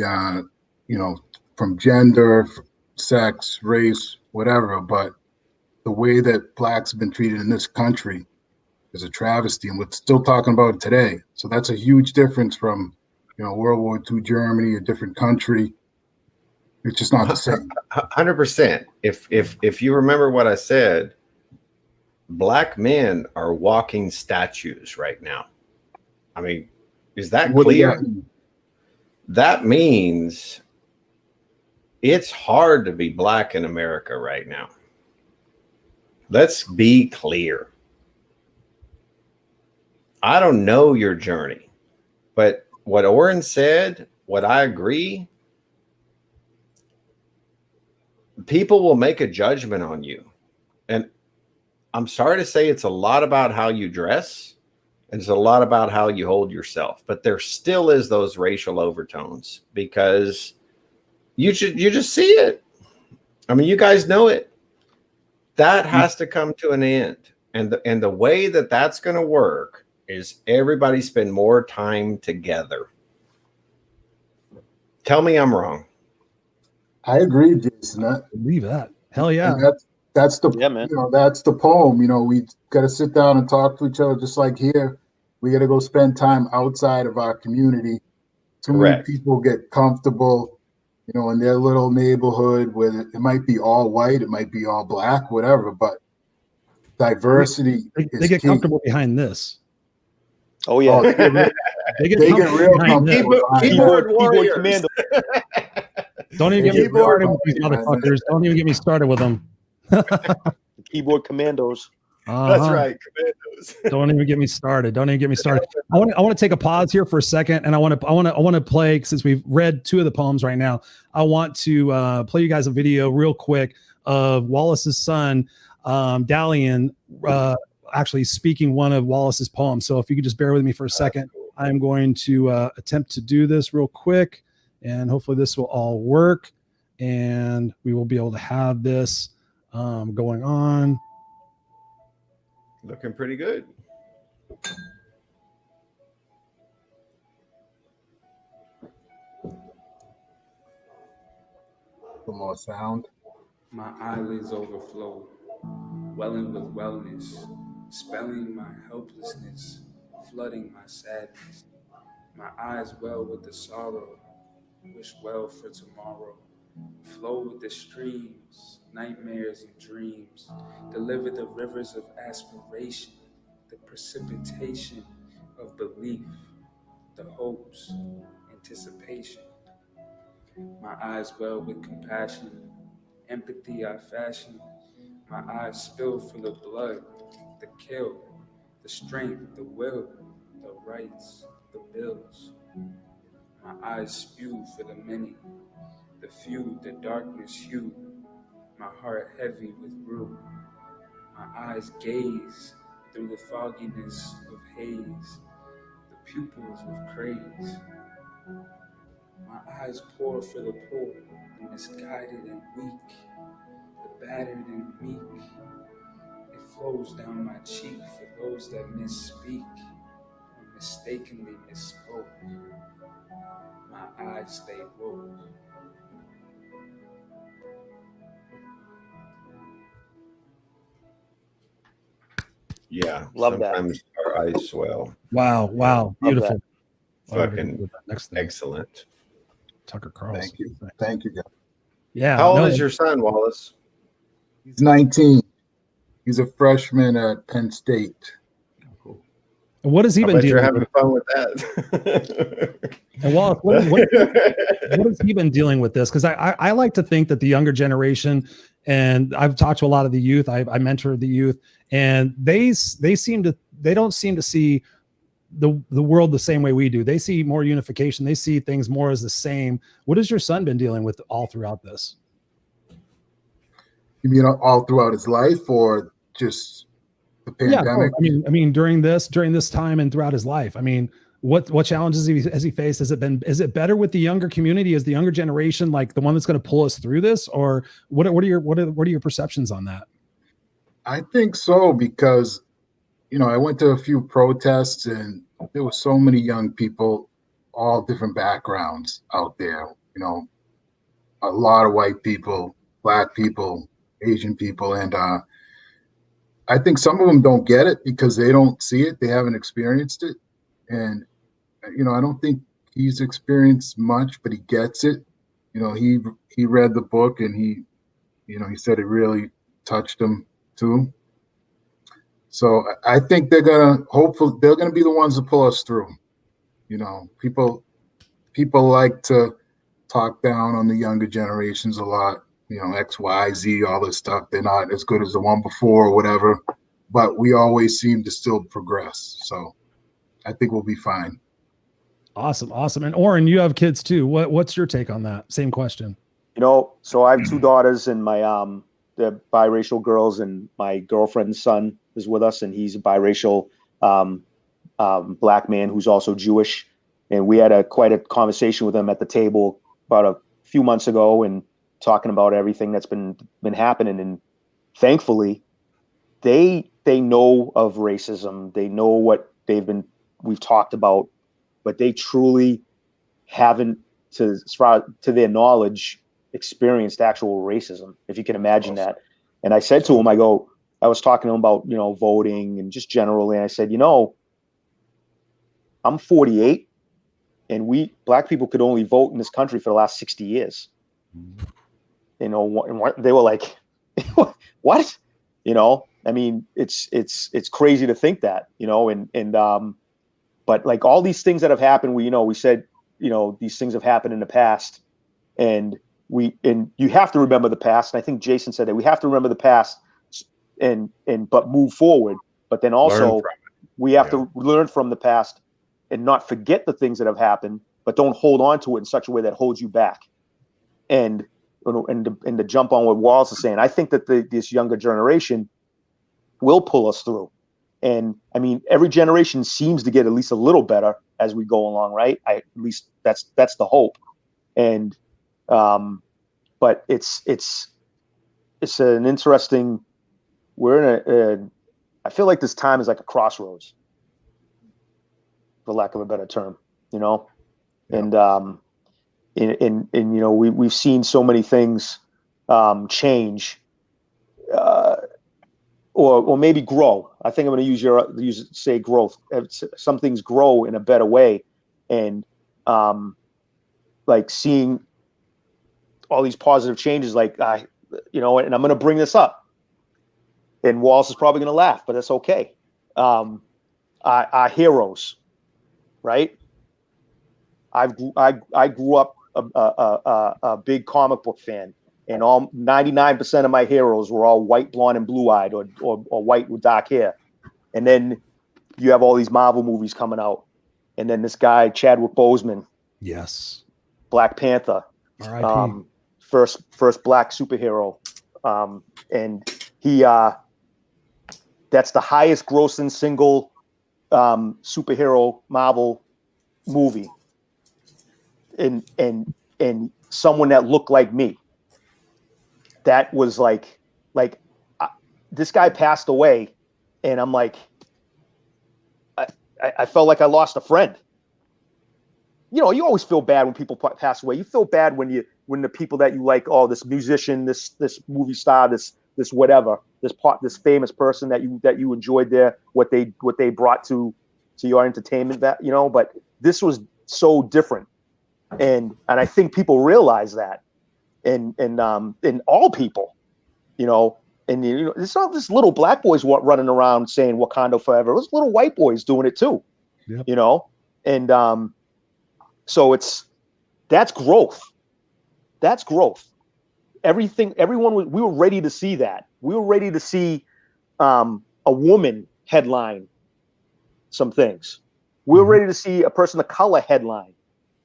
[SPEAKER 5] from gender, sex, race, whatever. But the way that blacks have been treated in this country is a travesty, and we're still talking about it today. So that's a huge difference from, World War II Germany, a different country. It's just not the same.
[SPEAKER 3] 100%. If you remember what I said, Black men are walking statues right now. I mean, is that
[SPEAKER 5] What does
[SPEAKER 3] clear?
[SPEAKER 5] that mean?
[SPEAKER 3] That means it's hard to be black in America right now. Let's be clear. I don't know your journey, but what Oren said, what I agree, people will make a judgment on you. And I'm sorry to say it's a lot about how you dress and it's a lot about how you hold yourself, but there still is those racial overtones because you just see it. I mean, you guys know it. That has to come to an end. And the way that that's going to work is everybody spend more time together. Tell me I'm wrong.
[SPEAKER 5] I agree, Jason.
[SPEAKER 1] Believe that. Hell yeah.
[SPEAKER 5] And that's the
[SPEAKER 4] man.
[SPEAKER 5] That's the poem. We got to sit down and talk to each other, just like here. We got to go spend time outside of our community. Too
[SPEAKER 3] Correct.
[SPEAKER 5] many people get comfortable, in their little neighborhood where it might be all white, it might be all black, whatever. But diversity
[SPEAKER 1] They get
[SPEAKER 5] key.
[SPEAKER 1] comfortable behind this.
[SPEAKER 4] Oh yeah.
[SPEAKER 5] Oh,
[SPEAKER 1] They get
[SPEAKER 5] they get real
[SPEAKER 1] behind this.
[SPEAKER 5] comfortable.
[SPEAKER 3] Keyboard warriors.
[SPEAKER 4] commando.
[SPEAKER 1] Don't even get me
[SPEAKER 5] Keyboard
[SPEAKER 1] started with these
[SPEAKER 5] warriors.
[SPEAKER 1] motherfuckers. Don't even get me started with them.
[SPEAKER 4] Keyboard commandos.
[SPEAKER 3] That's right. Commandos.
[SPEAKER 1] Don't even get me started. Don't even get me started. I want to take a pause here for a second, and I want to play, since we've read two of the poems right now. I want to play you guys a video real quick of Wallace's son, Dalian, actually speaking one of Wallace's poems. So if you could just bear with me for a second, I'm going to attempt to do this real quick, and hopefully this will all work, and we will be able to have this going on.
[SPEAKER 3] Looking pretty good.
[SPEAKER 5] For more sound.
[SPEAKER 6] My eyelids overflow, welling with wellness, spelling my helplessness, flooding my sadness. My eyes well with the sorrow, wish well for tomorrow. Flow with the streams, nightmares and dreams. Deliver the rivers of aspiration, the precipitation of belief, the hopes, anticipation. My eyes well with compassion, empathy I fashion. My eyes spill for the blood, the kill, the strength, the will, the rights, the bills. My eyes spew for the many, the few, the darkness hue. My heart heavy with rue. My eyes gaze through the fogginess of haze, the pupils of craze. My eyes pour for the poor, the misguided and weak, the battered and meek. It flows down my cheek for those that misspeak or mistakenly misspoke. My eyes stay woke.
[SPEAKER 3] Yeah.
[SPEAKER 4] Love that.
[SPEAKER 3] Sometimes our eyes swell.
[SPEAKER 1] Wow. Beautiful.
[SPEAKER 3] Fucking
[SPEAKER 1] Next thing.
[SPEAKER 3] excellent.
[SPEAKER 1] Tucker Carlson.
[SPEAKER 5] Thank you, guys.
[SPEAKER 1] Yeah.
[SPEAKER 3] How old is your son, Wallace?
[SPEAKER 5] He's 19. He's a freshman at Penn State.
[SPEAKER 1] What has he been
[SPEAKER 3] You're
[SPEAKER 1] dealing
[SPEAKER 3] having
[SPEAKER 1] with?
[SPEAKER 3] fun with that.
[SPEAKER 1] And Wallace, what has he been dealing with this? Because I like to think that the younger generation, and I've talked to a lot of the youth. I mentor the youth, and they don't seem to see the world the same way we do. They see more unification. They see things more as the same. What has your son been dealing with all throughout this?
[SPEAKER 5] You mean all throughout his life, or just the pandemic?
[SPEAKER 1] Yeah, I mean during this time and throughout his life. I mean, what challenges has he faced? Is it better with the younger community? Is the younger generation like the one that's going to pull us through this, or what are your perceptions on that?
[SPEAKER 5] I think so, because I went to a few protests and there were so many young people, all different backgrounds out there. A lot of white people, black people, Asian people, and I think some of them don't get it because they don't see it, they haven't experienced it, and I don't think he's experienced much, but he gets it. He read the book and he said it really touched him too. So I think they're gonna hopefully they're gonna be the ones to pull us through. You know, people like to talk down on the younger generations a lot. You know, X, Y, Z, all this stuff. They're not as good as the one before or whatever, but we always seem to still progress. So I think we'll be fine.
[SPEAKER 1] Awesome. And Oren, you have kids too. What's your take on that? Same question.
[SPEAKER 4] You know, so I have two daughters, and my they're biracial girls, and my girlfriend's son is with us, and he's a biracial black man who's also Jewish. And we had quite a conversation with him at the table about a few months ago, and talking about everything that's been happening. And thankfully, they know of racism. They know what we've talked about, but they truly haven't, to their knowledge, experienced actual racism, if you can imagine that. And I said to him, I was talking to him about, you know, voting and just generally, and I said, you know, I'm 48, and black people could only vote in this country for the last 60 years. You know, and they were like, what? You know, I mean, it's crazy to think that, you know, and but like all these things that have happened, we said, you know, these things have happened in the past, and you have to remember the past. And I think Jason said that we have to remember the past but move forward. But then also we have to learn from the past and not forget the things that have happened, but don't hold on to it in such a way that holds you back. And to jump on what Wallace is saying, I think that this younger generation will pull us through. And I mean, every generation seems to get at least a little better as we go along, right? At least that's the hope. And but it's an interesting. We're I feel like this time is like a crossroads, for lack of a better term, you know. Yeah. And you know, we've seen so many things change, or maybe grow. I think I'm going to say growth. Some things grow in a better way, and like seeing all these positive changes, like you know, and I'm going to bring this up, and Wallace is probably going to laugh, but that's okay. Our heroes, right? I grew up a big comic book fan, and all 99% of my heroes were all white, blonde, and blue-eyed, or white with dark hair. And then you have all these Marvel movies coming out, and then this guy Chadwick Boseman,
[SPEAKER 1] yes,
[SPEAKER 4] Black Panther,
[SPEAKER 1] R.I.P.
[SPEAKER 4] First black superhero, and he that's the highest grossing single superhero Marvel movie, and someone that looked like me. That was like this guy passed away, and I'm like, I felt like I lost a friend. You know, you always feel bad when people pass away. You feel bad when the people that you like, oh, this musician, this movie star, this whatever, this famous person that you enjoyed what they brought to your entertainment, that, you know. But this was so different, and I think people realize that, and all people, you know. And you know, it's not just little black boys running around saying Wakanda forever. It was little white boys doing it too. Yep. You know, and so that's growth. That's growth. Everyone we were ready to see that. We were ready to see a woman headline some things. We were ready to see a person of color headline,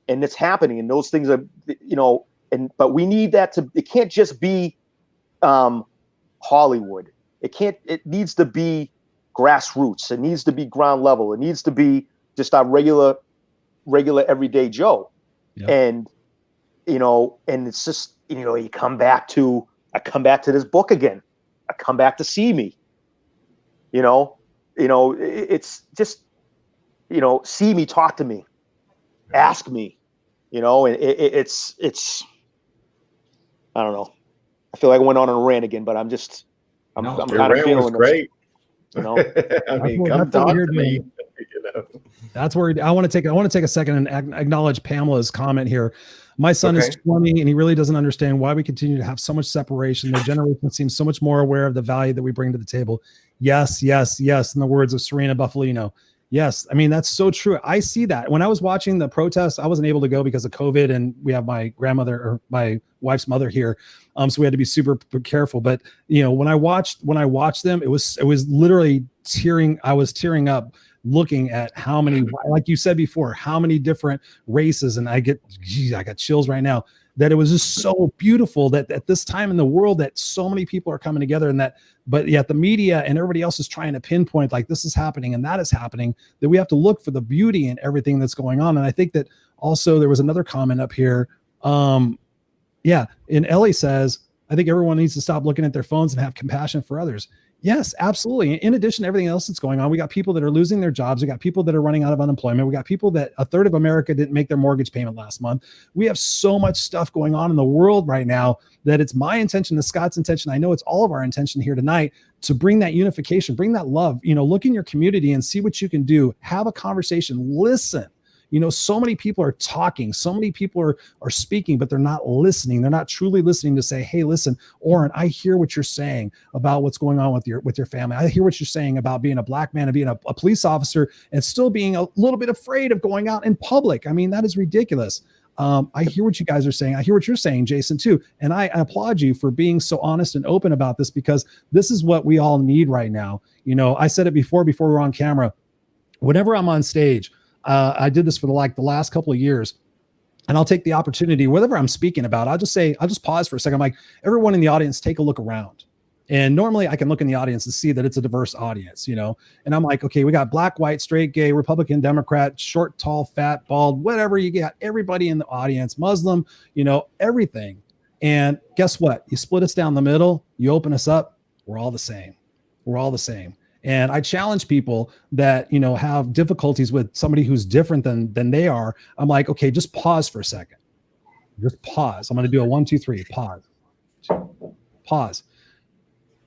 [SPEAKER 4] and it's happening. And those things are, you know, but we need that it can't just be Hollywood. It needs to be grassroots. It needs to be ground level. It needs to be just our regular everyday Joe. Yep. And, you know, and it's just, you know, I come back to this book again. I come back to See Me. You know, it's just, you know, see me, talk to me, ask me, you know, and it's I don't know. I feel like I went on a rant again, but I'm kind of feeling
[SPEAKER 3] great.
[SPEAKER 4] You know,
[SPEAKER 3] I mean, come talk to me. You know,
[SPEAKER 1] that's where I want to take a second and acknowledge Pamela's comment here. My son is
[SPEAKER 3] Okay.
[SPEAKER 1] 20 and he really doesn't understand why we continue to have so much separation. Their generation seems so much more aware of the value that we bring to the table. Yes, yes, yes. In the words of Serena Buffalino. Yes. I mean, that's so true. I see that. When I was watching the protests, I wasn't able to go because of COVID, and we have my grandmother or my wife's mother here. So we had to be super careful. But when I watched them, it was literally tearing. I was tearing up looking at how many, like you said before, how many different races. And I got chills right now, that it was just so beautiful that at this time in the world that so many people are coming together, and but yet the media and everybody else is trying to pinpoint like this is happening and that is happening, that we have to look for the beauty in everything that's going on. And I think that also there was another comment up here. And Ellie says, I think everyone needs to stop looking at their phones and have compassion for others. Yes, absolutely. In addition to everything else that's going on, we got people that are losing their jobs. We got people that are running out of unemployment. We got people that a third of America didn't make their mortgage payment last month. We have so much stuff going on in the world right now that it's my intention, the Scott's intention, I know it's all of our intention here tonight, to bring that unification, bring that love, look in your community and see what you can do. Have a conversation, listen. So many people are talking, so many people are speaking, but they're not listening. They're not truly listening to say, hey, listen, Oren, I hear what you're saying about what's going on with your family. I hear what you're saying about being a black man and being a police officer and still being a little bit afraid of going out in public. I mean, that is ridiculous. I hear what you guys are saying. I hear what you're saying, Jason, too. And I applaud you for being so honest and open about this, because this is what we all need right now. I said it before we were on camera. Whenever I'm on stage, I did this for the last couple of years, and I'll take the opportunity, whatever I'm speaking about, I'll just pause for a second. I'm like, everyone in the audience, take a look around. And normally I can look in the audience and see that it's a diverse audience, and I'm like, okay, we got black, white, straight, gay, Republican, Democrat, short, tall, fat, bald, whatever you got, everybody in the audience, Muslim, everything. And guess what? You split us down the middle, you open us up, we're all the same. We're all the same. And I challenge people that, have difficulties with somebody who's different than they are. I'm like, okay, just pause for a second. Just pause. I'm going to do a 1, 2, 3, pause. Pause.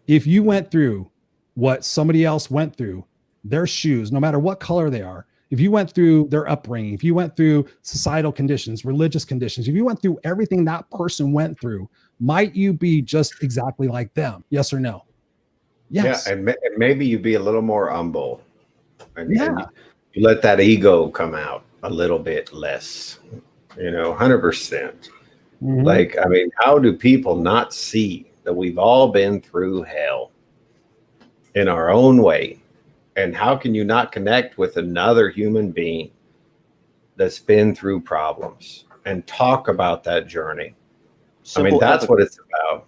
[SPEAKER 1] If you went through what somebody else went through, their shoes, no matter what color they are, if you went through their upbringing, if you went through societal conditions, religious conditions, if you went through everything that person went through, might you be just exactly like them? Yes or no? Yes.
[SPEAKER 3] Yeah, and maybe you be a little more humble, and you let that ego come out a little bit less, 100%.
[SPEAKER 1] Mm-hmm.
[SPEAKER 3] Like, I mean, how do people not see that we've all been through hell in our own way? And how can you not connect with another human being that's been through problems and talk about that journey?
[SPEAKER 4] Simple
[SPEAKER 3] that's
[SPEAKER 4] empathy.
[SPEAKER 3] what it's about.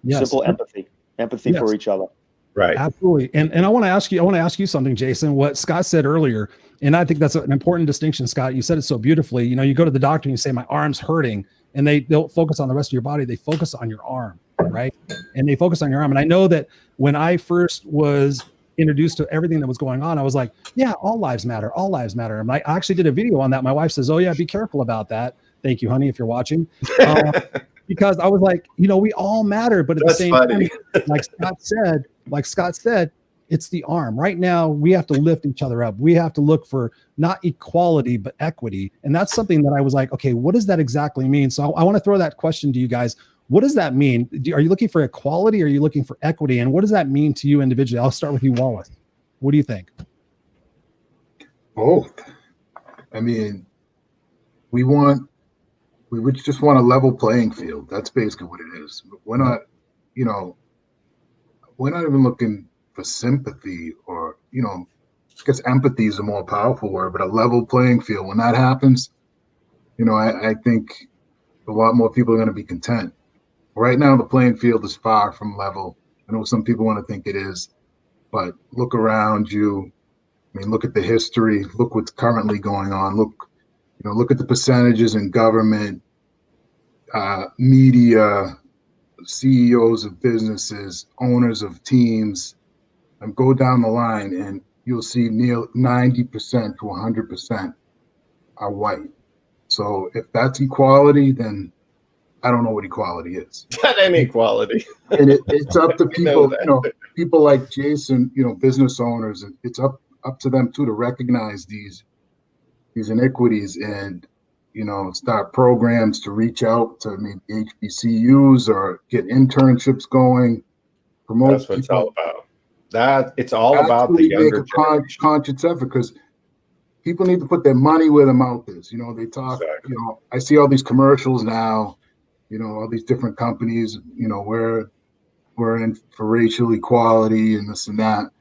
[SPEAKER 1] Yes.
[SPEAKER 4] Simple empathy
[SPEAKER 1] Yes.
[SPEAKER 4] for each other.
[SPEAKER 3] Right.
[SPEAKER 1] Absolutely. And I want to ask you something, Jason, what Scott said earlier. And I think that's an important distinction, Scott. You said it so beautifully. You go to the doctor and you say, my arm's hurting, and they don't focus on the rest of your body. They focus on your arm, right? And they focus on your arm. And I know that when I first was introduced to everything that was going on, I was like, yeah, all lives matter. All lives matter. And I actually did a video on that. My wife says, oh yeah, be careful about that. Thank you, honey, if you're watching. Because I was like, we all matter, but at the same time, like Scott said, it's the arm. Right now, we have to lift each other up. We have to look for not equality, but equity. And that's something that I was like, okay, what does that exactly mean? So I want to throw that question to you guys. What does that mean? Are you looking for equality? Or are you looking for equity? And what does that mean to you individually? I'll start with you, Wallace. What do you think?
[SPEAKER 5] Both. I mean, we would just want a level playing field. That's basically what it is. We're not, we're not even looking for sympathy or, I guess empathy is a more powerful word, but a level playing field. When that happens, I think a lot more people are going to be content. Right now, the playing field is far from level. I know some people want to think it is, but look around you. I mean, look at the history. Look what's currently going on. Look at the percentages in government, media, CEOs of businesses, owners of teams, and go down the line, and you'll see near 90% to 100% are white. So if that's equality, then I don't know what equality is.
[SPEAKER 3] That ain't equality.
[SPEAKER 5] And it's up to people, people like Jason, business owners, and it's up to them too to recognize these iniquities and start programs to reach out to maybe HBCUs or get internships going, promote
[SPEAKER 3] That's what it's all about. It's all
[SPEAKER 5] actually
[SPEAKER 3] about the younger
[SPEAKER 5] make a conscious effort, because people need to put their money where their mouth is. They talk,
[SPEAKER 3] Exactly.
[SPEAKER 5] I see all these commercials now, all these different companies, we're in for racial equality and this and that.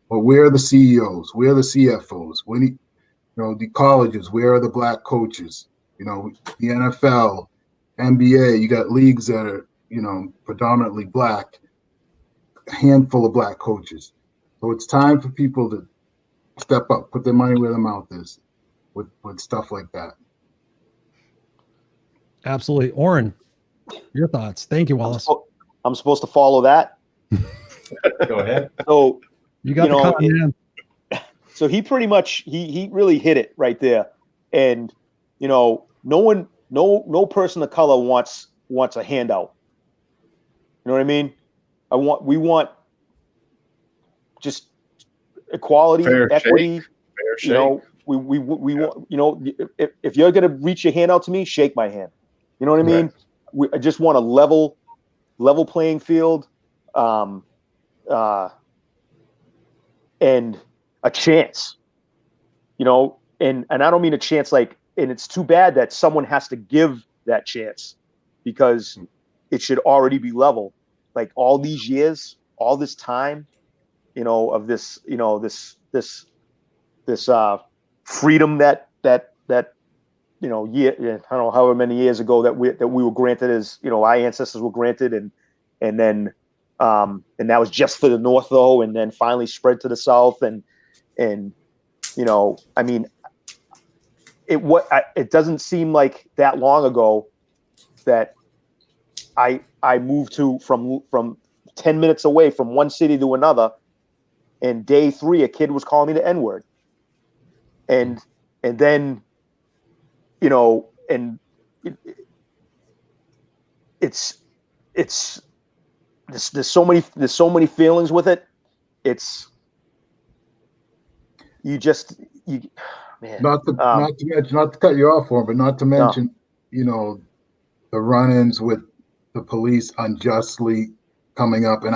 [SPEAKER 5] But where are the CEOs? Where are the CFOs? The colleges, where are the black coaches? The NFL, NBA, you got leagues that are, predominantly black, a handful of black coaches. So it's time for people to step up, put their money where their mouth is with stuff like that.
[SPEAKER 1] Absolutely. Oren, your thoughts. Thank you, Wallace.
[SPEAKER 4] I'm supposed to follow that.
[SPEAKER 2] Go ahead.
[SPEAKER 4] So
[SPEAKER 1] You got the comment, man.
[SPEAKER 4] So he pretty much he really hit it right there. And no person of color wants a handout. You know what I mean? We want just equality,
[SPEAKER 3] Fair
[SPEAKER 4] equity.
[SPEAKER 3] Fair shake.
[SPEAKER 4] We want, if you're gonna reach your hand out to me, shake my hand. You know what I mean?
[SPEAKER 3] Right.
[SPEAKER 4] I just want a level playing field, and a chance, and I don't mean a chance and it's too bad that someone has to give that chance, because it should already be level. Like all these years, all this time, of this, this freedom that I don't know however many years ago that we were granted, as our ancestors were granted, and then and that was just for the North though, and then finally spread to the South, and I mean, it doesn't seem like that long ago that I moved from 10 minutes away from one city to another, and day 3 a kid was calling me the N-word, and then and it's there's so many feelings with it. It's man.
[SPEAKER 5] Not to mention, not to cut you off, but not to mention, the run-ins with the police unjustly coming up. And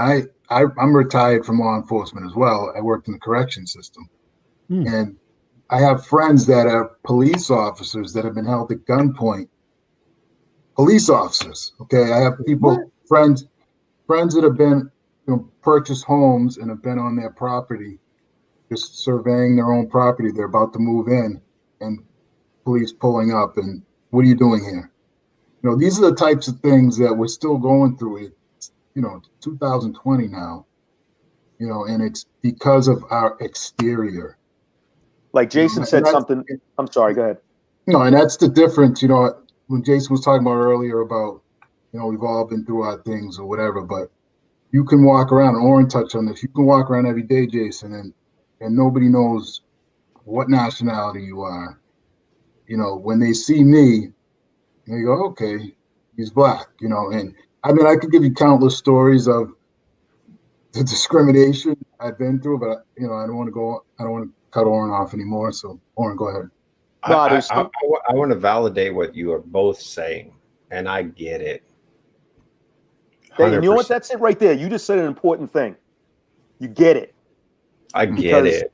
[SPEAKER 5] I'm retired from law enforcement as well. I worked in the correction system, and I have friends that are police officers that have been held at gunpoint. Police officers, okay. I have friends that have been, purchased homes and have been on their property, just surveying their own property. They're about to move in, and police pulling up, and what are you doing here? These are the types of things that we're still going through. It's 2020 now, and it's because of our exterior. Like
[SPEAKER 4] Jason said something. I'm sorry, go ahead.
[SPEAKER 5] No, and that's the difference, when Jason was talking about earlier about, we've all been through our things or whatever, but you can walk around, Oren touched on this, you can walk around every day, Jason, and nobody knows what nationality you are. When they see me, they go, okay, he's black, and I mean, I could give you countless stories of the discrimination I've been through, but I don't want to cut Oren off anymore. So Oren, go ahead.
[SPEAKER 3] I want to validate what you are both saying, and I get it.
[SPEAKER 4] And you know what? That's it right there. You just said an important thing. You get it.
[SPEAKER 3] I get it.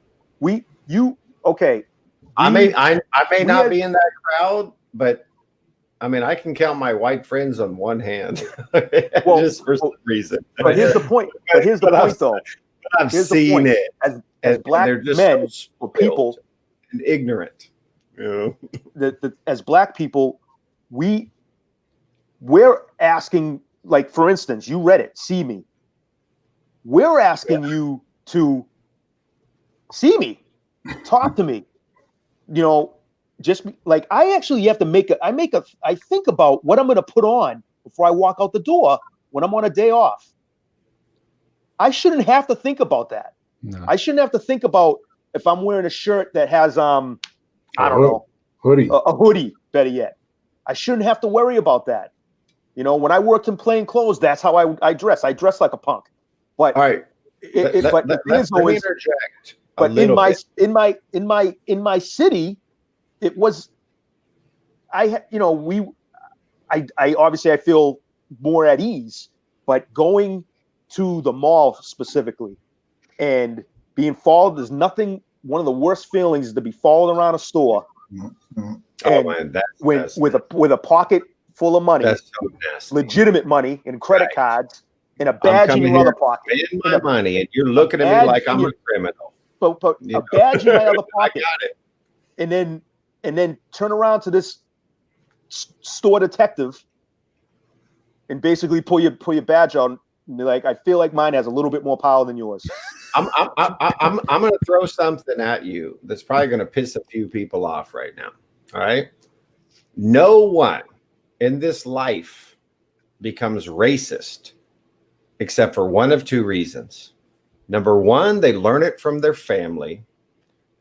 [SPEAKER 4] Okay.
[SPEAKER 3] I may not be in that crowd, but I mean, I can count my white friends on one hand, just for some reason.
[SPEAKER 4] But here's the point. Though.
[SPEAKER 3] I've seen it.
[SPEAKER 4] As black men or people,
[SPEAKER 3] and ignorant.
[SPEAKER 4] As black people, we're asking, like, for instance, you read it, see me. We're asking you to see me, talk to me. Just like I actually have to I think about what I'm going to put on before I walk out the door when I'm on a day off. I shouldn't have to think about that. No. I shouldn't have to think about if I'm wearing a shirt that has I don't know,
[SPEAKER 5] hoodie,
[SPEAKER 4] a hoodie. Better yet, I shouldn't have to worry about that. When I work in plain clothes, that's how I dress. I dress like a punk. But
[SPEAKER 3] all right,
[SPEAKER 4] let me interject. But in my city, it was I obviously I feel more at ease, but going to the mall specifically and being followed, there's nothing. One of the worst feelings is to be followed around a store, and with a pocket full of money,
[SPEAKER 3] that's so nasty.
[SPEAKER 4] Legitimate money and credit cards, and a badge in your other pocket,
[SPEAKER 3] and money, and you're looking at me like I'm a criminal.
[SPEAKER 4] But a badge in my other pocket,
[SPEAKER 3] I got it.
[SPEAKER 4] And then turn around to this store detective and basically pull your badge out and be like, I feel like mine has a little bit more power than yours.
[SPEAKER 3] I'm going to throw something at you that's probably going to piss a few people off right now. All right. No one in this life becomes racist except for one of two reasons. Number one, they learn it from their family.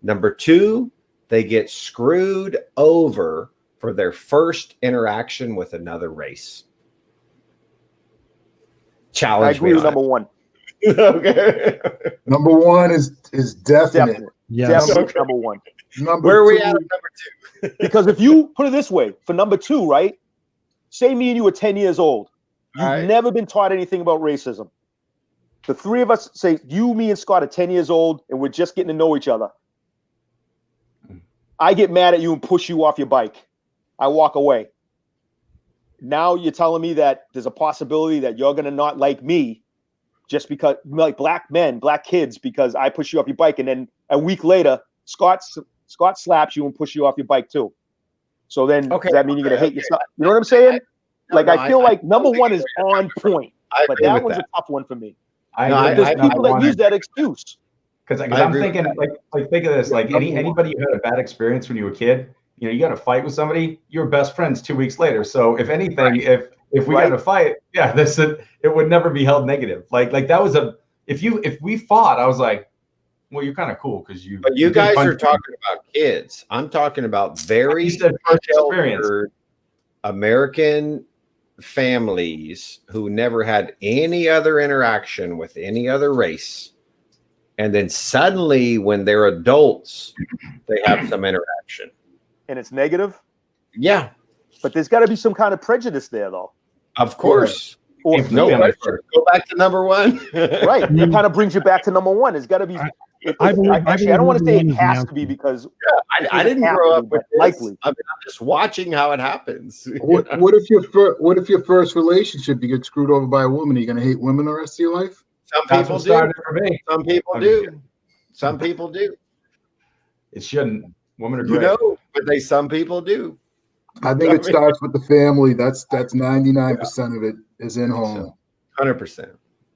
[SPEAKER 3] Number two, they get screwed over for their first interaction with another race. Challenge.
[SPEAKER 4] I agree with number one.
[SPEAKER 3] Okay.
[SPEAKER 5] Number one is definite.
[SPEAKER 1] Yes.
[SPEAKER 4] Definitely number one.
[SPEAKER 3] Where are we at number two?
[SPEAKER 4] Because if you put it this way, for number two, right? Say me and you were 10 years old. You've never been taught anything about racism. The three of us, say you, me, and Scott are 10 years old and we're just getting to know each other. I get mad at you and push you off your bike. I walk away. Now you're telling me that there's a possibility that you're going to not like me just because, like black kids, because I push you off your bike. And then a week later, Scott slaps you and pushes you off your bike too. So then does that mean you're going to hate yourself? You know what I'm saying? I feel like number one is on point, but that was a tough one for me. There's people that use that excuse.
[SPEAKER 2] Because I'm thinking, like think of this, like anybody who had a bad experience when you were a kid, you know, you got to fight with somebody, you're best friends 2 weeks later. So if anything, if we got to fight, it would never be held negative. Like that was if we fought, I was like, well, you're kind of cool because you.
[SPEAKER 3] But you guys are talking about kids. I'm talking about very sheltered American families who never had any other interaction with any other race. And then suddenly when they're adults, they have some interaction.
[SPEAKER 4] And it's negative?
[SPEAKER 3] Yeah.
[SPEAKER 4] But there's got to be some kind of prejudice there, though.
[SPEAKER 3] Of course. Or no, go back to number one.
[SPEAKER 4] Right. That kind of brings you back to number one. There's got to be. I don't want to say it has to be because
[SPEAKER 3] I didn't grow up with this.
[SPEAKER 4] Likely.
[SPEAKER 3] I mean, I'm just watching how it happens.
[SPEAKER 5] What if your first relationship you get screwed over by a woman? Are you going to hate women the rest of your life?
[SPEAKER 3] Some people do. Some people do. Some people do.
[SPEAKER 2] It shouldn't. Women are great.
[SPEAKER 3] But some people do.
[SPEAKER 5] I think it starts with the family. That's 99% of it is in home.
[SPEAKER 3] 100%.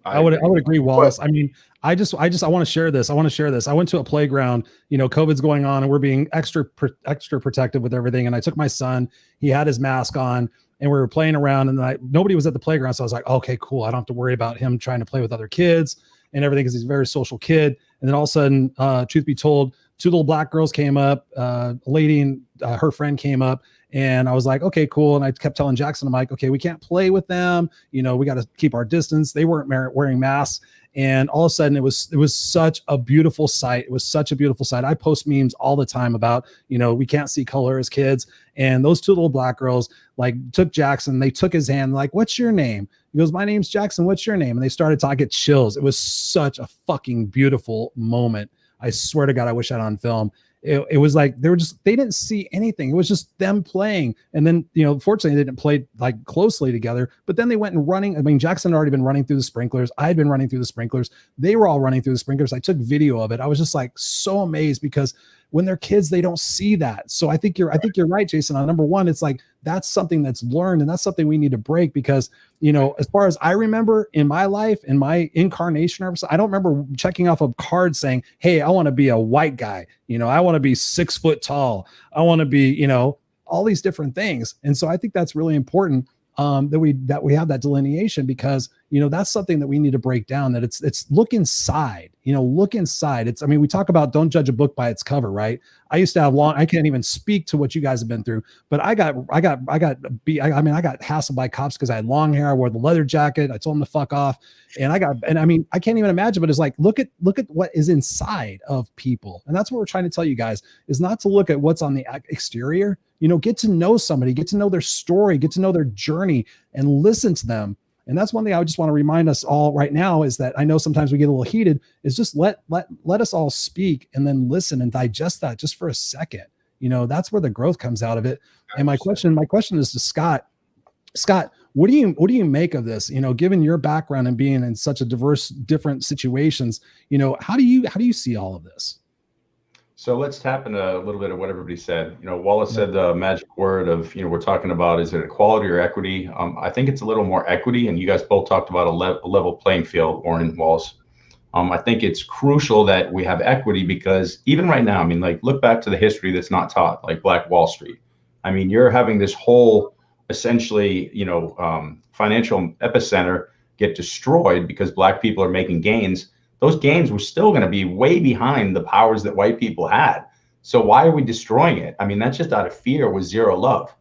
[SPEAKER 1] I would agree, Wallace. I mean, I want to share this. I went to a playground, you know, COVID's going on and we're being extra protective with everything. And I took my son, he had his mask on and we were playing around and nobody was at the playground. So I was like, okay, cool. I don't have to worry about him trying to play with other kids and everything because he's a very social kid. And then all of a sudden, truth be told, two little black girls came up, a lady and her friend came up. And I was like, okay, cool. And I kept telling Jackson, I'm like, okay, we can't play with them. You know, we got to keep our distance. They weren't wearing masks. And all of a sudden it was such a beautiful sight. It was such a beautiful sight. I post memes all the time about, you know, we can't see color as kids. And those two little black girls like took Jackson, they took his hand, like, what's your name? He goes, my name's Jackson. What's your name? And they started talking, chills. It was such a fucking beautiful moment. I swear to God, I wish I had on film. It was like they didn't see anything. It was just them playing. And then, you know, fortunately they didn't play like closely together, but then they went and running. I mean, Jackson had already been running through the sprinklers. I had been running through the sprinklers. They were all running through the sprinklers. I took video of it. I was just like so amazed because when they're kids, they don't see that. So I think you're right, Jason. On number one, it's like, that's something that's learned and that's something we need to break because, you know, as far as I remember in my life, in my incarnation, I don't remember checking off a card saying, hey, I want to be a white guy. You know, I want to be 6 foot tall. I want to be, you know, all these different things. And so I think that's really important that we have that delineation because, that's something that we need to break down, that it's look inside, look inside. I mean, we talk about don't judge a book by its cover, right? I used to have I can't even speak to what you guys have been through, but I got hassled by cops because I had long hair. I wore the leather jacket. I told them to fuck off. And I can't even imagine, but it's like, look at what is inside of people. And that's what we're trying to tell you guys, is not to look at what's on the exterior, get to know somebody, get to know their story, get to know their journey, and listen to them. And that's one thing I just want to remind us all right now, is that I know sometimes we get a little heated, is just let us all speak and then listen and digest that just for a second. That's where the growth comes out of it. And my question is to Scott. Scott, what do you make of this? Given your background and being in such a different situations, how do you see all of this?
[SPEAKER 2] So let's tap into a little bit of what everybody said. Wallace said the magic word of, we're talking about, is it equality or equity? I think it's a little more equity. And you guys both talked about a level playing field, Oren and Wallace. I think it's crucial that we have equity, because even right now, look back to the history that's not taught, like Black Wall Street. You're having this whole essentially, financial epicenter get destroyed because Black people are making gains. Those gains were still going to be way behind the powers that white people had. So why are we destroying it? That's just out of fear with zero love.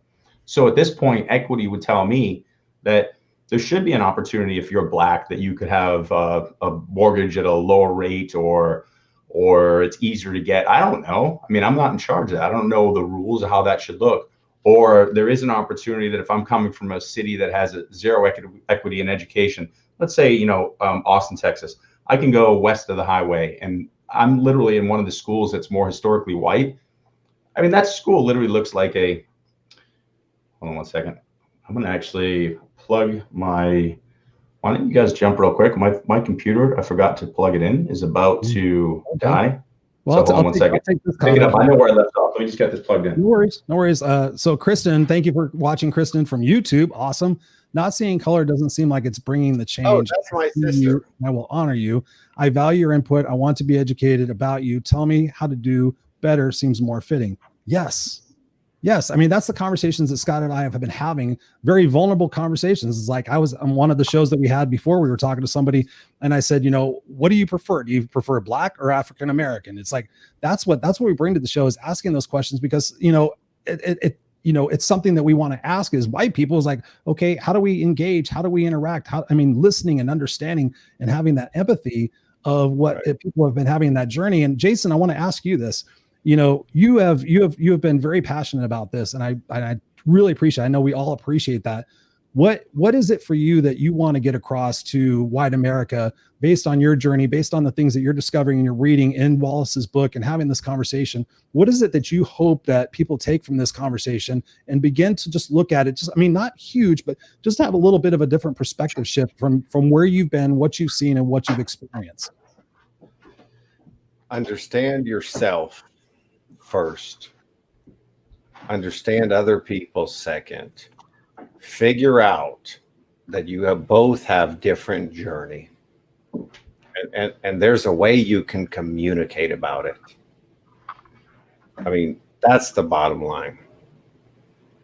[SPEAKER 2] So at this point, equity would tell me that there should be an opportunity, if you're Black, that you could have a mortgage at a lower rate, or it's easier to get. I don't know. I'm not in charge of that. I don't know the rules of how that should look. Or there is an opportunity that if I'm coming from a city that has a zero equity in education, let's say, Austin, Texas, I can go west of the highway and I'm literally in one of the schools that's more historically white. That school literally looks like hold on one second. I'm going to actually plug why don't you guys jump real quick? My computer, I forgot to plug it in, is about to die.
[SPEAKER 1] Well,
[SPEAKER 2] so hold on one second. Pick it up. I know where I left off. Let me just get this plugged in.
[SPEAKER 1] No worries. So Kristen, thank you for watching. Kristen from YouTube. Awesome. Not seeing color doesn't seem like it's bringing the change.
[SPEAKER 3] Oh, that's my sister.
[SPEAKER 1] I will honor you. I value your input. I want to be educated about you. Tell me how to do better seems more fitting. Yes. That's the conversations that Scott and I have been having, very vulnerable conversations. It's like I was on one of the shows that we had before, we were talking to somebody and I said, what do you prefer? Do you prefer Black or African American? It's like, that's what we bring to the show, is asking those questions, because, it's something that we want to ask as white people, is like, okay, how do we engage? How do we interact? Listening and understanding and having that empathy of what people have been having in that journey. And Jason, I want to ask you this. You have been very passionate about this, and I really appreciate it. I know we all appreciate that. What is it for you that you want to get across to white America, based on your journey, based on the things that you're discovering and you're reading in Wallace's book and having this conversation? What is it that you hope that people take from this conversation and begin to just look at it? Not huge, but just have a little bit of a different perspective shift from where you've been, what you've seen, and what you've experienced.
[SPEAKER 3] Understand yourself first. Understand other people second. Figure out that you both have different journey, and there's a way you can communicate about it. That's the bottom line.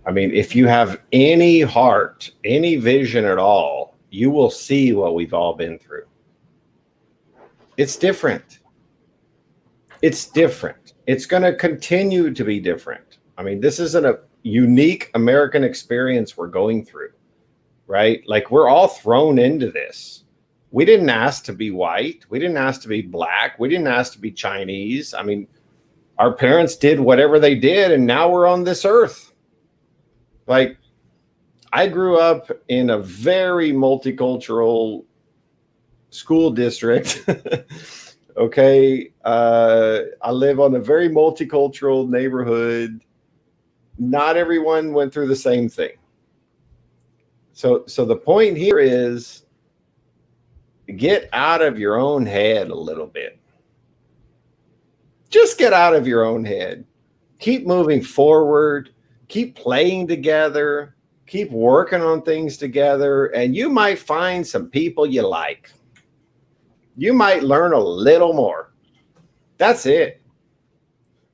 [SPEAKER 3] If you have any heart, any vision at all, you will see what we've all been through. It's different. It's going to continue to be different. This isn't a unique American experience we're going through, right? Like, we're all thrown into this. We didn't ask to be white. We didn't ask to be Black. We didn't ask to be Chinese. Our parents did whatever they did, and now we're on this earth. Like, I grew up in a very multicultural school district. Okay. I live on a very multicultural neighborhood. Not everyone went through the same thing. So the point here is, get out of your own head a little bit. Just get out of your own head. Keep moving forward. Keep playing together. Keep working on things together. And you might find some people you like. You might learn a little more. That's it.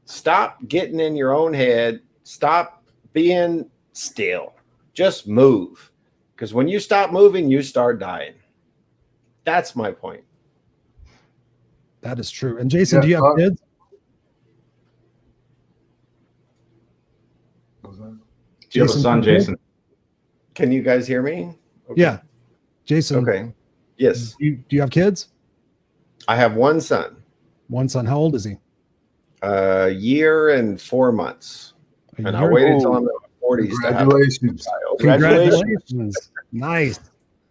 [SPEAKER 3] Stop getting in your own head. Stop being still. Just move. Because when you stop moving, you start dying. That's my point.
[SPEAKER 1] That is true. And Jason, do you have kids?
[SPEAKER 2] Do you have a son, Jason?
[SPEAKER 3] Can you guys hear me? Okay.
[SPEAKER 1] Yeah. Jason.
[SPEAKER 3] Okay. Yes.
[SPEAKER 1] Do you have kids?
[SPEAKER 3] I have one son.
[SPEAKER 1] One son. How old is he?
[SPEAKER 3] A year and 4 months. And I waited until I'm in my 40s to have a child.
[SPEAKER 1] Congratulations. Nice.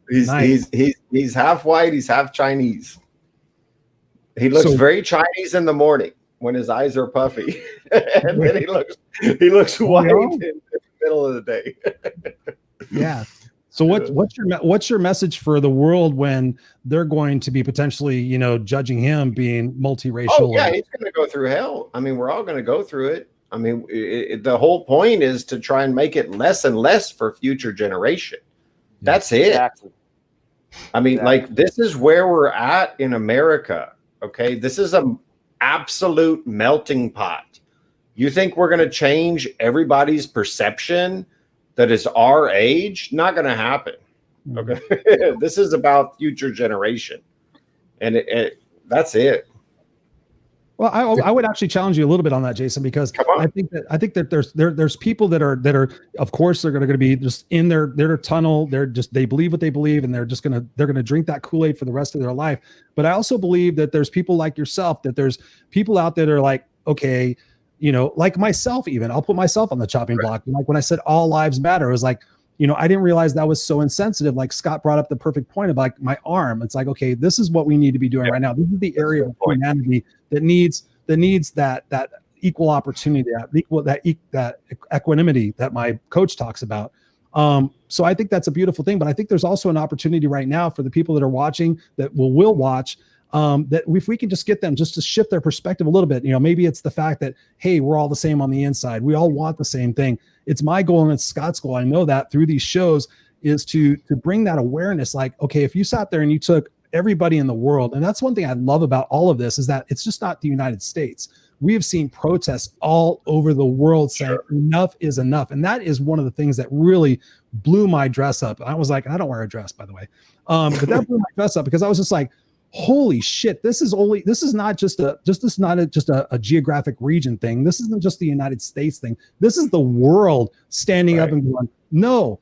[SPEAKER 3] He's half white, he's half Chinese. He looks very Chinese in the morning when his eyes are puffy. And then he looks white in the middle of the day.
[SPEAKER 1] Yeah. So what's your message for the world when they're going to be potentially, judging him being multiracial?
[SPEAKER 3] Oh yeah, he's going to go through hell. I mean, we're all going to go through it. I mean, the whole point is to try and make it less and less for future generation. That's it.
[SPEAKER 4] Exactly.
[SPEAKER 3] I mean, like, this is where we're at in America. Okay, this is an absolute melting pot. You think we're going to change everybody's perception that is our age? Not going to happen. Okay, this is about future generation, and that's it.
[SPEAKER 1] Well, I would actually challenge you a little bit on that, Jason, because I think that there's people that are of course they're going to be just in their tunnel. They believe what they believe, and they're going to drink that Kool-Aid for the rest of their life. But I also believe that there's people like yourself, that there's people out there that are like, okay, like myself, even I'll put myself on the chopping block. Like when I said all lives matter, it was like, I didn't realize that was so insensitive. Like Scott brought up the perfect point of like my arm. It's like, okay, this is what we need to be doing right now. This is the area of humanity that needs that equal opportunity, that equanimity that my coach talks about. So I think that's a beautiful thing. But I think there's also an opportunity right now for the people that are watching, that will watch, that if we can just get them just to shift their perspective a little bit, maybe it's the fact that, hey, we're all the same on the inside. We all want the same thing. It's my goal and it's Scott's goal. I know that through these shows is to bring that awareness. Like, okay, if you sat there and you took everybody in the world, and that's one thing I love about all of this, is that it's just not the United States. We have seen protests all over the world saying enough is enough. And that is one of the things that really blew my dress up. I was like, I don't wear a dress, by the way. But that blew my dress up because I was just like, holy shit, this is not just a geographic region thing. This isn't just the United States thing. This is the world standing up and going, no,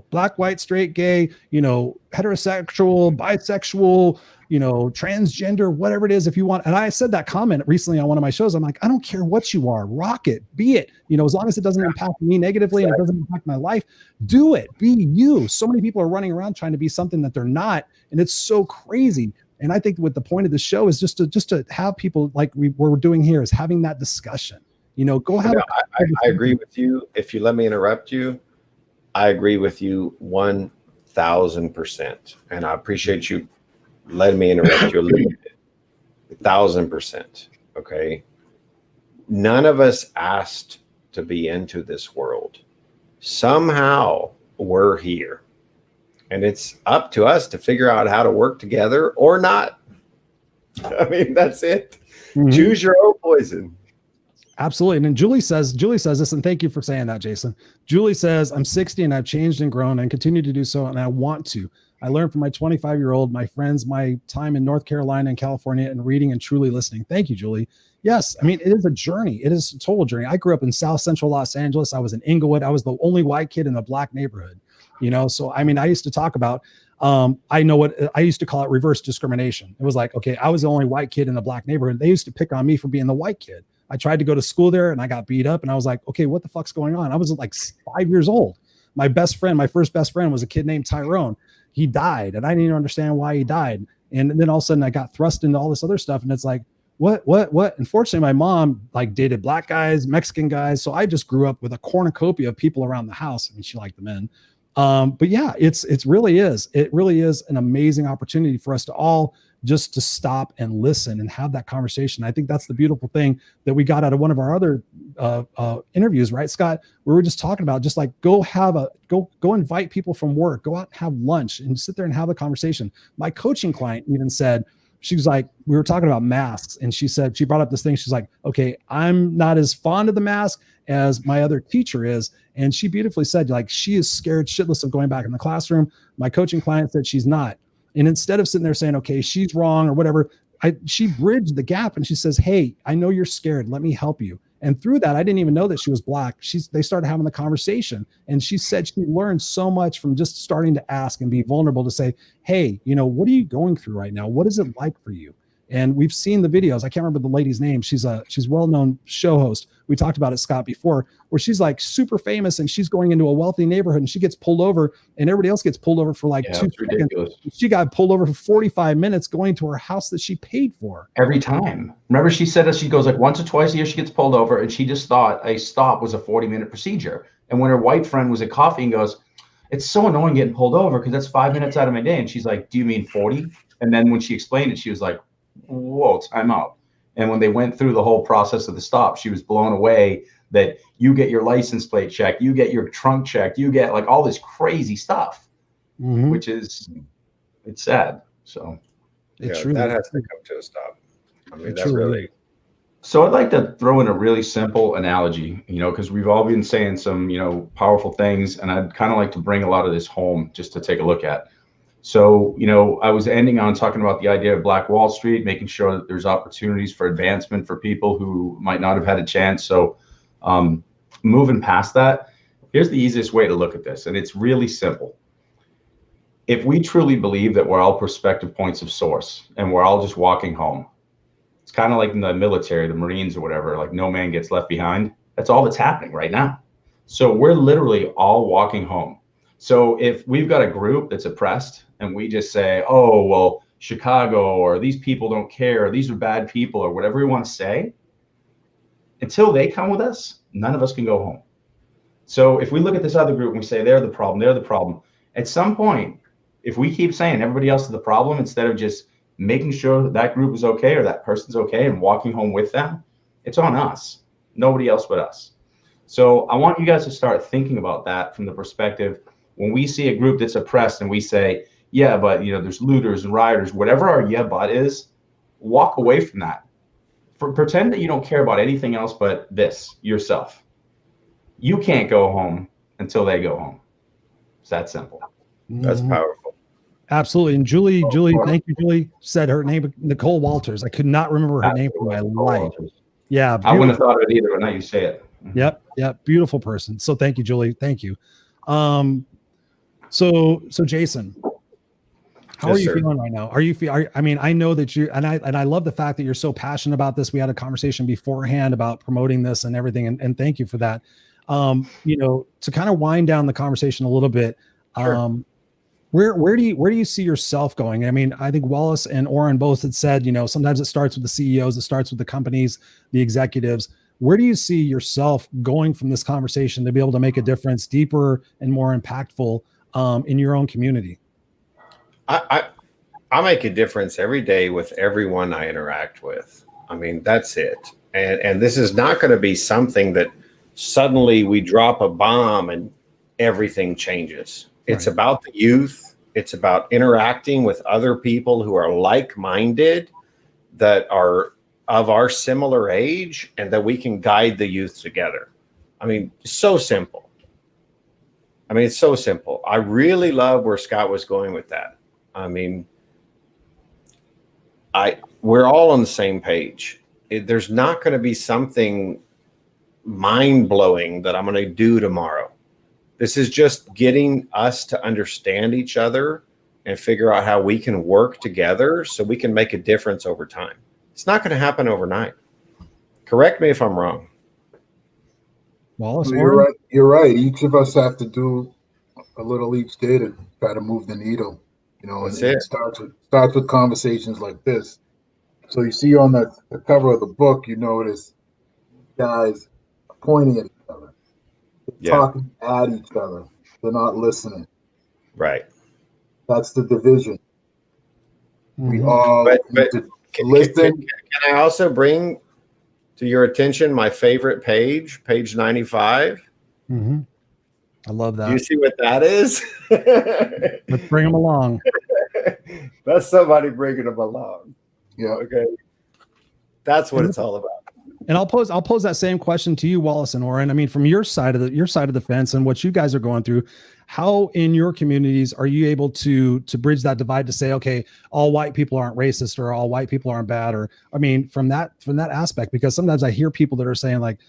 [SPEAKER 1] black, white, straight, gay, heterosexual, bisexual, transgender, whatever it is, if you want. And I said that comment recently on one of my shows. I'm like, I don't care what you are, rock it, be it, as long as it doesn't impact me negatively and it doesn't impact my life, do it, be you. So many people are running around trying to be something that they're not. And it's so crazy. And I think what the point of the show is just to have people like we're doing here, is having that discussion, go have
[SPEAKER 3] I agree with you. If you let me interrupt you, I agree with you 1,000%. And I appreciate you letting me interrupt you a little bit. 1,000%. Okay. None of us asked to be into this world. Somehow we're here. And it's up to us to figure out how to work together or not. I mean, that's it. Mm-hmm. Choose your own poison.
[SPEAKER 1] Absolutely. And then Julie says this, and thank you for saying that, Jason. Julie says, I'm 60 and I've changed and grown and continue to do so. And I want to. I learned from my 25-year-old, my friends, my time in North Carolina and California, and reading and truly listening. Thank you, Julie. Yes. I mean, it is a journey. It is a total journey. I grew up in South Central Los Angeles. I was in Inglewood. I was the only white kid in the black neighborhood, So, I mean, I used to talk about, I know what I used to call it, reverse discrimination. It was like, okay, I was the only white kid in the black neighborhood. They used to pick on me for being the white kid. I tried to go to school there and I got beat up, and I was like, okay, what the fuck's going on? I was like 5 years old. My first best friend was a kid named Tyrone. He died and I didn't even understand why he died. And then all of a sudden I got thrust into all this other stuff. And it's like, what? Unfortunately, my mom like dated black guys, Mexican guys. So I just grew up with a cornucopia of people around the house. I mean, she liked the men. But yeah, it really is an amazing opportunity for us to all just to stop and listen and have that conversation. I think that's the beautiful thing that we got out of one of our other interviews, right, Scott? We were just talking about just like go invite people from work, go out and have lunch and sit there and have a conversation. My coaching client even said, she was like, we were talking about masks, and she said, she brought up this thing. She's like, okay, I'm not as fond of the mask as my other teacher is. And she beautifully said, like, she is scared shitless of going back in the classroom. My coaching client said she's not. And instead of sitting there saying, okay, she's wrong or whatever, she bridged the gap and she says, hey, I know you're scared. Let me help you. And through that, I didn't even know that she was Black. They started having the conversation. And she said she learned so much from just starting to ask and be vulnerable to say, hey, what are you going through right now? What is it like for you? And we've seen the videos. I can't remember the lady's name. She's well-known show host. We talked about it, Scott, before, where she's like super famous and she's going into a wealthy neighborhood and she gets pulled over and everybody else gets pulled over for like 2 seconds.
[SPEAKER 2] Ridiculous.
[SPEAKER 1] She got pulled over for 45 minutes going to her house that she paid for.
[SPEAKER 2] Every time. Remember, she said that she goes like once or twice a year she gets pulled over, and she just thought a stop was a 40-minute procedure. And when her white friend was at coffee and goes, it's so annoying getting pulled over because that's 5 minutes out of my day. And she's like, do you mean 40? And then when she explained it, she was like, whoa, time out. And when they went through the whole process of the stop, she was blown away that you get your license plate checked, you get your trunk checked, you get like all this crazy stuff, which is, it's sad. So
[SPEAKER 3] that has to come to a stop. I mean, that really.
[SPEAKER 2] So I'd like to throw in a really simple analogy, because we've all been saying some, powerful things, and I'd kind of like to bring a lot of this home just to take a look at. So, I was ending on talking about the idea of Black Wall Street, making sure that there's opportunities for advancement for people who might not have had a chance. So moving past that, here's the easiest way to look at this. And it's really simple. If we truly believe that we're all perspective points of source and we're all just walking home, it's kind of like in the military, the Marines or whatever, like no man gets left behind. That's all that's happening right now. So we're literally all walking home. So if we've got a group that's oppressed and we just say, oh, well, Chicago, or these people don't care, or these are bad people, or whatever we want to say, until they come with us, none of us can go home. So if we look at this other group and we say, they're the problem, at some point, if we keep saying everybody else is the problem, instead of just making sure that group is okay or that person's okay and walking home with them, it's on us, nobody else but us. So I want you guys to start thinking about that from the perspective, when we see a group that's oppressed and we say, yeah, but there's looters and rioters, whatever our yeah, but is, walk away from that. Pretend that you don't care about anything else but this, yourself. You can't go home until they go home. It's that simple.
[SPEAKER 3] That's powerful.
[SPEAKER 1] Absolutely. And Julie, thank you, Julie, said her name, Nicole Walters. I could not remember her name for my life.
[SPEAKER 2] Walters.
[SPEAKER 1] Yeah.
[SPEAKER 2] I wouldn't have thought of it either, but now you say it.
[SPEAKER 1] Yep. Beautiful person. So thank you, Julie. Thank you. So Jason, how are you feeling right now? I know that you, and I love the fact that you're so passionate about this. We had a conversation beforehand about promoting this and everything. And thank you for that. To kind of wind down the conversation a little bit, where do you see yourself going? I mean, I think Wallace and Oren both had said, sometimes it starts with the CEOs, it starts with the companies, the executives. Where do you see yourself going from this conversation to be able to make a difference, deeper and more impactful in your own community?
[SPEAKER 3] I make a difference every day with everyone I interact with. I mean, that's it. And this is not going to be something that suddenly we drop a bomb and everything changes. It's about the youth. It's about interacting with other people who are like-minded, that are of our similar age, and that we can guide the youth together. I mean, so simple. It's so simple. I really love where Scott was going with that. I mean, we're all on the same page. There's not going to be something mind-blowing that I'm going to do tomorrow. This is just getting us to understand each other and figure out how we can work together so we can make a difference over time. It's not going to happen overnight. Correct me if I'm wrong.
[SPEAKER 1] Wallace,
[SPEAKER 5] you're right. Each of us have to do a little each day to try to move the needle. And it starts with conversations like this. So you see on the cover of the book, you notice guys pointing at each other, talking at each other. They're not listening.
[SPEAKER 3] Right.
[SPEAKER 5] That's the division. We all need to listen.
[SPEAKER 3] Can I also bring to your attention my favorite page 95?
[SPEAKER 1] I love that.
[SPEAKER 3] Do you see what that is?
[SPEAKER 1] Let's bring them along.
[SPEAKER 3] That's somebody bringing them along.
[SPEAKER 5] Yeah.
[SPEAKER 3] Okay. That's what it's all about.
[SPEAKER 1] And I'll pose that same question to you, Wallace and Oren. I mean, from your side of the fence and what you guys are going through, how in your communities are you able to bridge that divide to say, okay, all white people aren't racist or all white people aren't bad? Or, I mean, from that aspect, because sometimes I hear people that are saying like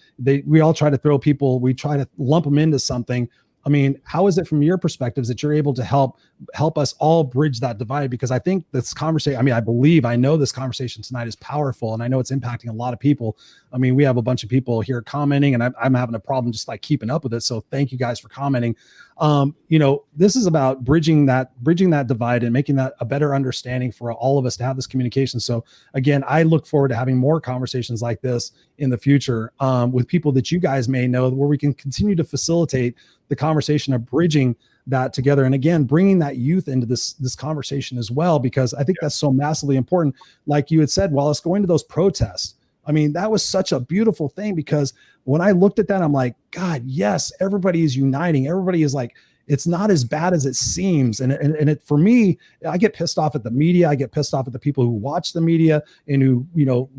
[SPEAKER 1] we all try to we try to lump them into something. I mean, how is it from your perspectives that you're able to help us all bridge that divide? Because I think this conversation, I know this conversation tonight is powerful, and I know it's impacting a lot of people. I mean, we have a bunch of people here commenting, and I'm having a problem just like keeping up with it. So thank you guys for commenting. This is about bridging that divide and making that a better understanding for all of us to have this communication. So again, I look forward to having more conversations like this in the future with people that you guys may know, where we can continue to facilitate the conversation of bridging that together. And again, bringing that youth into this conversation as well, because I think that's so massively important. Like you had said, Wallace, going to those protests. I mean, that was such a beautiful thing, because when I looked at that, I'm like, God, yes, everybody is uniting. Everybody is like, it's not as bad as it seems. And it, for me, I get pissed off at the media. I get pissed off at the people who watch the media and who,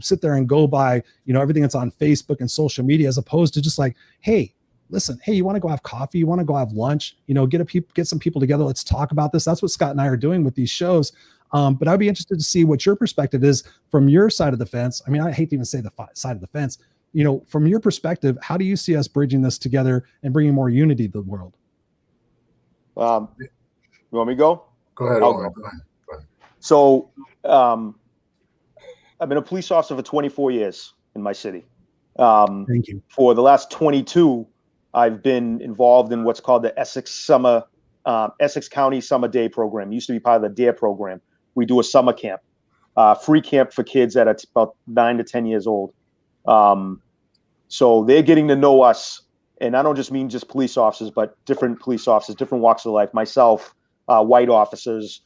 [SPEAKER 1] sit there and go by, everything that's on Facebook and social media, as opposed to just like, hey, listen, hey, you want to go have coffee? You want to go have lunch? Get some people together. Let's talk about this. That's what Scott and I are doing with these shows. But I'd be interested to see what your perspective is from your side of the fence. I mean, I hate to even say the side of the fence. From your perspective, how do you see us bridging this together and bringing more unity to the world?
[SPEAKER 4] You want me to go?
[SPEAKER 5] Go ahead.
[SPEAKER 4] Go ahead. So, I've been a police officer for 24 years in my city.
[SPEAKER 1] Thank you.
[SPEAKER 4] For the last 22, I've been involved in what's called the Essex County Summer Day Program. It used to be part of the DARE program. We do a summer camp, free camp for kids that are about 9 to 10 years old. So they're getting to know us. And I don't just mean just police officers, but different police officers, different walks of life. Myself, white officers,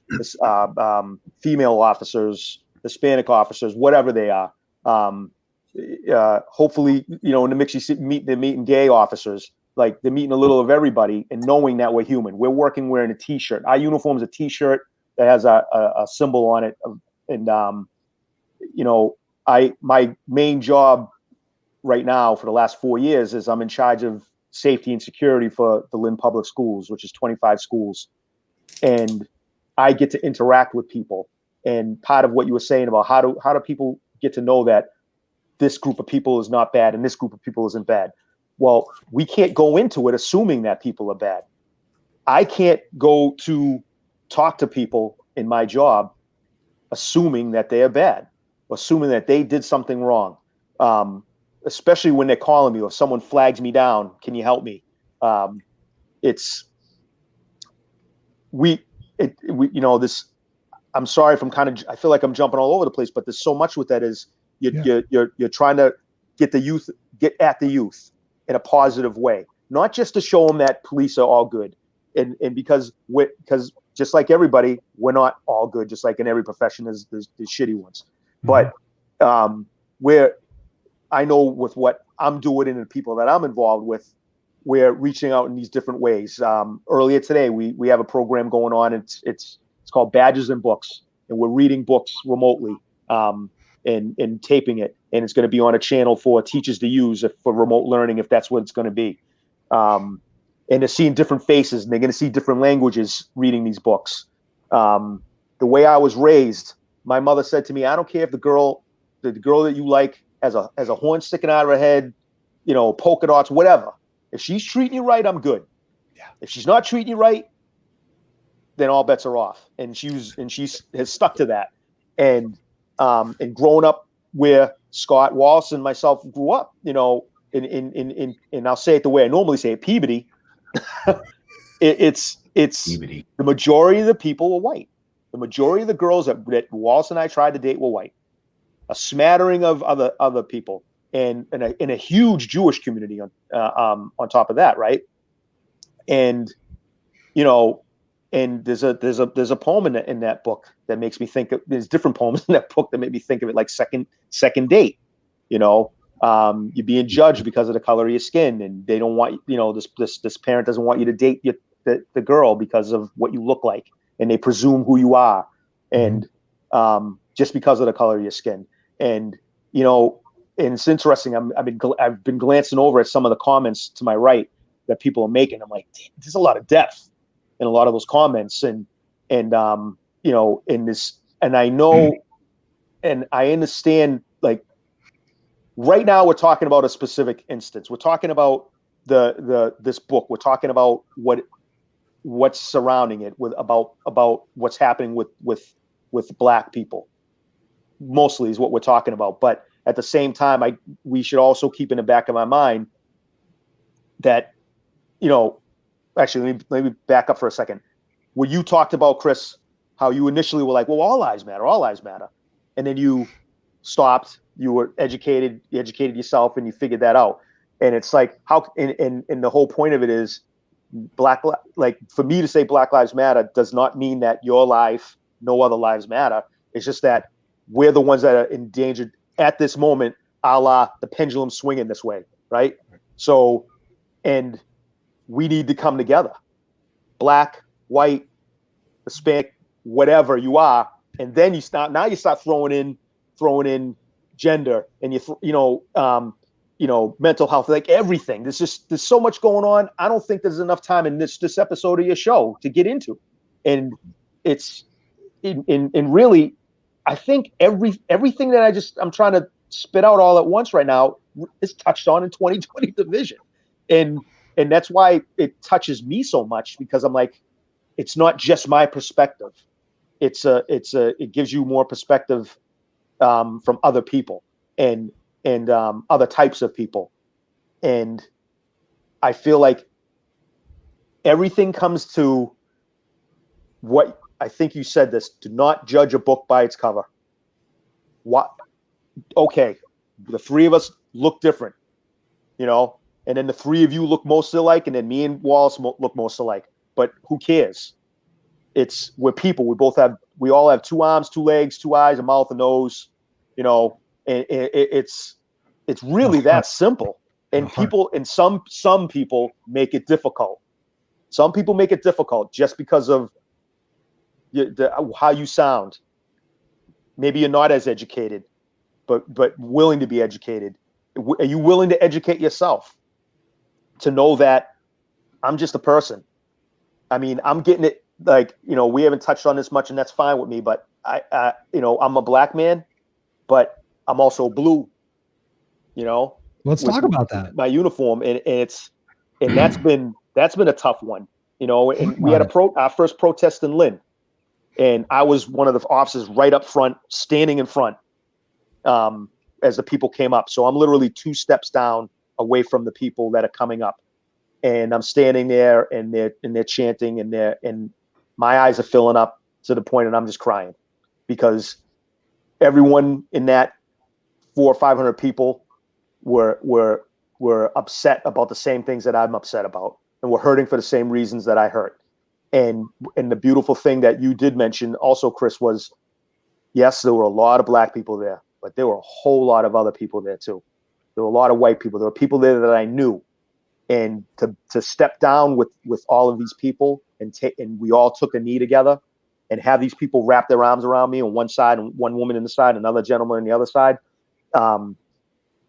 [SPEAKER 4] female officers, Hispanic officers, whatever they are. Hopefully, in the mix, they're meeting gay officers. Like, they're meeting a little of everybody and knowing that we're human. We're working wearing a T-shirt. Our uniform is a T-shirt that has a symbol on it. And, my main job right now for the last 4 years is I'm in charge of safety and security for the Lynn Public Schools, which is 25 schools. And I get to interact with people. And part of what you were saying about how do people get to know that this group of people is not bad and this group of people isn't bad. Well, we can't go into it assuming that people are bad. I can't go to talk to people in my job assuming that they are bad, assuming that they did something wrong. Especially when they're calling me or someone flags me down, can you help me? I'm sorry if I feel like I'm jumping all over the place, but there's so much with that is you're trying to get at the youth in a positive way, not just to show them that police are all good. And because just like everybody, we're not all good, just like in every profession, there's shitty ones. Mm-hmm. But where I know with what I'm doing and the people that I'm involved with, we're reaching out in these different ways. Earlier today, we have a program going on. It's called Badges and Books, and we're reading books remotely and taping it. And it's going to be on a channel for teachers to use for remote learning, if that's what it's going to be. And they're seeing different faces, and they're going to see different languages reading these books. The way I was raised, my mother said to me, I don't care if the girl that you like has a horn sticking out of her head, polka dots, whatever. If she's treating you right, I'm good. Yeah. If she's not treating you right, then all bets are off. And she has stuck to that. And grown up where Scott, Wallace, and myself grew up, and I'll say it the way I normally say it, Peabody. it's Peabody. The majority of the people were white. The majority of the girls that Wallace and I tried to date were white. A smattering of other people, and in a huge Jewish community on top of that, right? And and there's a poem in that book that makes me think of, there's different poems in that book that make me think of it like second date. You're being judged because of the color of your skin, and they don't want this parent doesn't want you to date the girl because of what you look like, and they presume who you are, and just because of the color of your skin. And it's interesting. I've been glancing over at some of the comments to my right that people are making. I'm like, there's a lot of depth in a lot of those comments, and you know, in this, and I know, and I understand. Like right now, we're talking about a specific instance. We're talking about this book. We're talking about what's surrounding it, about what's happening with Black people. Mostly is what we're talking about, but at the same time, we should also keep in the back of my mind that, you know, actually, let me back up for a second. Where you talked about, Chris, how you initially were like, well, all lives matter. And then you stopped, you were educated, you educated yourself, and you figured that out. And it's like, how, and the whole point of it is like for me to say Black Lives Matter does not mean that your life, no other lives matter. It's just that we're the ones that are endangered at this moment, a la the pendulum swinging this way, right? So, and we need to come together. Black, white, Hispanic, whatever you are, and then you start throwing in gender, and mental health, like everything. There's so much going on. I don't think there's enough time in this episode of your show to get into, and it's in really. I think everything that I'm trying to spit out all at once right now is touched on in 2020 division. And that's why it touches me so much, because I'm like, it's not just my perspective. It gives you more perspective from other people and other types of people. And I feel like everything comes to what I think you said this: do not judge a book by its cover. What? Okay, the three of us look different, you know, and then the three of you look most alike, and then me and Wallace look most alike. But who cares? We're people. We all have 2 arms, 2 legs, 2 eyes, a mouth, a nose, you know. And it's really that simple. And some people make it difficult. Some people make it difficult just because of how you sound. Maybe you're not as educated, but willing to be educated. Are you willing to educate yourself to know that I'm just a person? I mean, I'm getting it. Like, you know, we haven't touched on this much, and that's fine with me. But I'm a Black man, but I'm also blue. You know,
[SPEAKER 1] Let's talk about that.
[SPEAKER 4] My uniform, and that's been a tough one. You know, and we had our first protest in Lynn. And I was one of the officers right up front, standing in front as the people came up. So I'm literally 2 steps down away from the people that are coming up. And I'm standing there, and they're chanting, and my eyes are filling up to the point, and I'm just crying, because everyone in that 400 or 500 people were upset about the same things that I'm upset about, and were hurting for the same reasons that I hurt. And the beautiful thing that you did mention also, Chris, was, yes, there were a lot of Black people there, but there were a whole lot of other people there too. There were a lot of white people. There were people there that I knew. And to step down with all of these people and we all took a knee together and have these people wrap their arms around me on one side, and one woman on the side, another gentleman on the other side,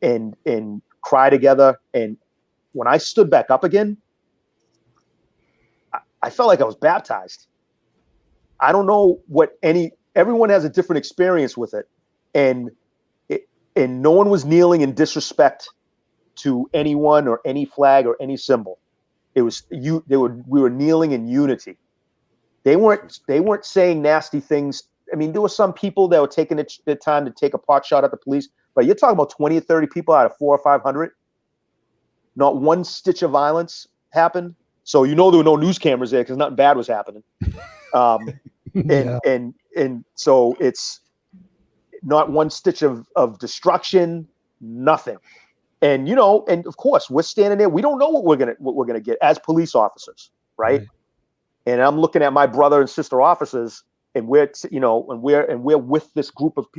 [SPEAKER 4] and cry together. And when I stood back up again, I felt like I was baptized. I don't know everyone has a different experience with it. And no one was kneeling in disrespect to anyone or any flag or any symbol. It was we were kneeling in unity. They weren't saying nasty things. I mean, there were some people that were taking the time to take a pot shot at the police, but you're talking about 20 or 30 people out of 400 or 500. Not one stitch of violence happened. So there were no news cameras there because nothing bad was happening. And so it's not one stitch of destruction, nothing. And and of course we're standing there. We don't know what we're gonna get as police officers, right? And I'm looking at my brother and sister officers, and we're with this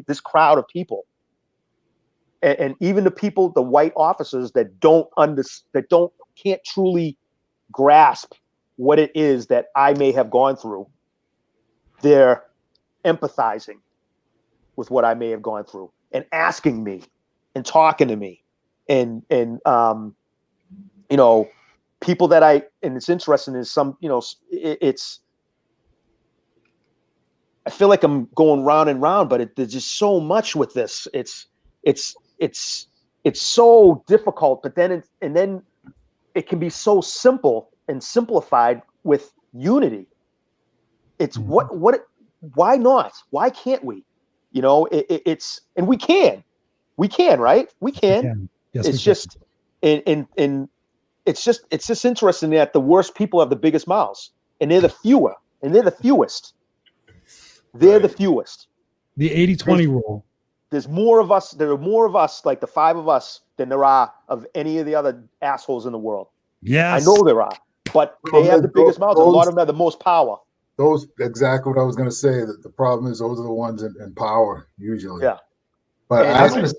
[SPEAKER 4] this crowd of people, and even the people, the white officers that can't truly grasp what it is that I may have gone through. They're empathizing with what I may have gone through and asking me and talking to me, and you know, people that and it's interesting is some, you know, I feel like I'm going round and round, but there's just so much with this. It's so difficult, but then then it can be so simple and simplified with unity. It's why not? Why can't we? You know, and we can, right? We can.
[SPEAKER 1] Yes,
[SPEAKER 4] it's just, and it's just interesting that the worst people have the biggest mouths, and they're the fewest. They're the fewest.
[SPEAKER 1] The 80-20 rule.
[SPEAKER 4] There are more of us, like the five of us, than there are of any of the other assholes in the world.
[SPEAKER 1] Yes.
[SPEAKER 4] I know there are, but they have the biggest mouths. A lot of them have the most power.
[SPEAKER 5] Those exactly what I was going to say. That the problem is those are the ones in power usually.
[SPEAKER 4] Yeah.
[SPEAKER 5] But
[SPEAKER 2] I was going to say,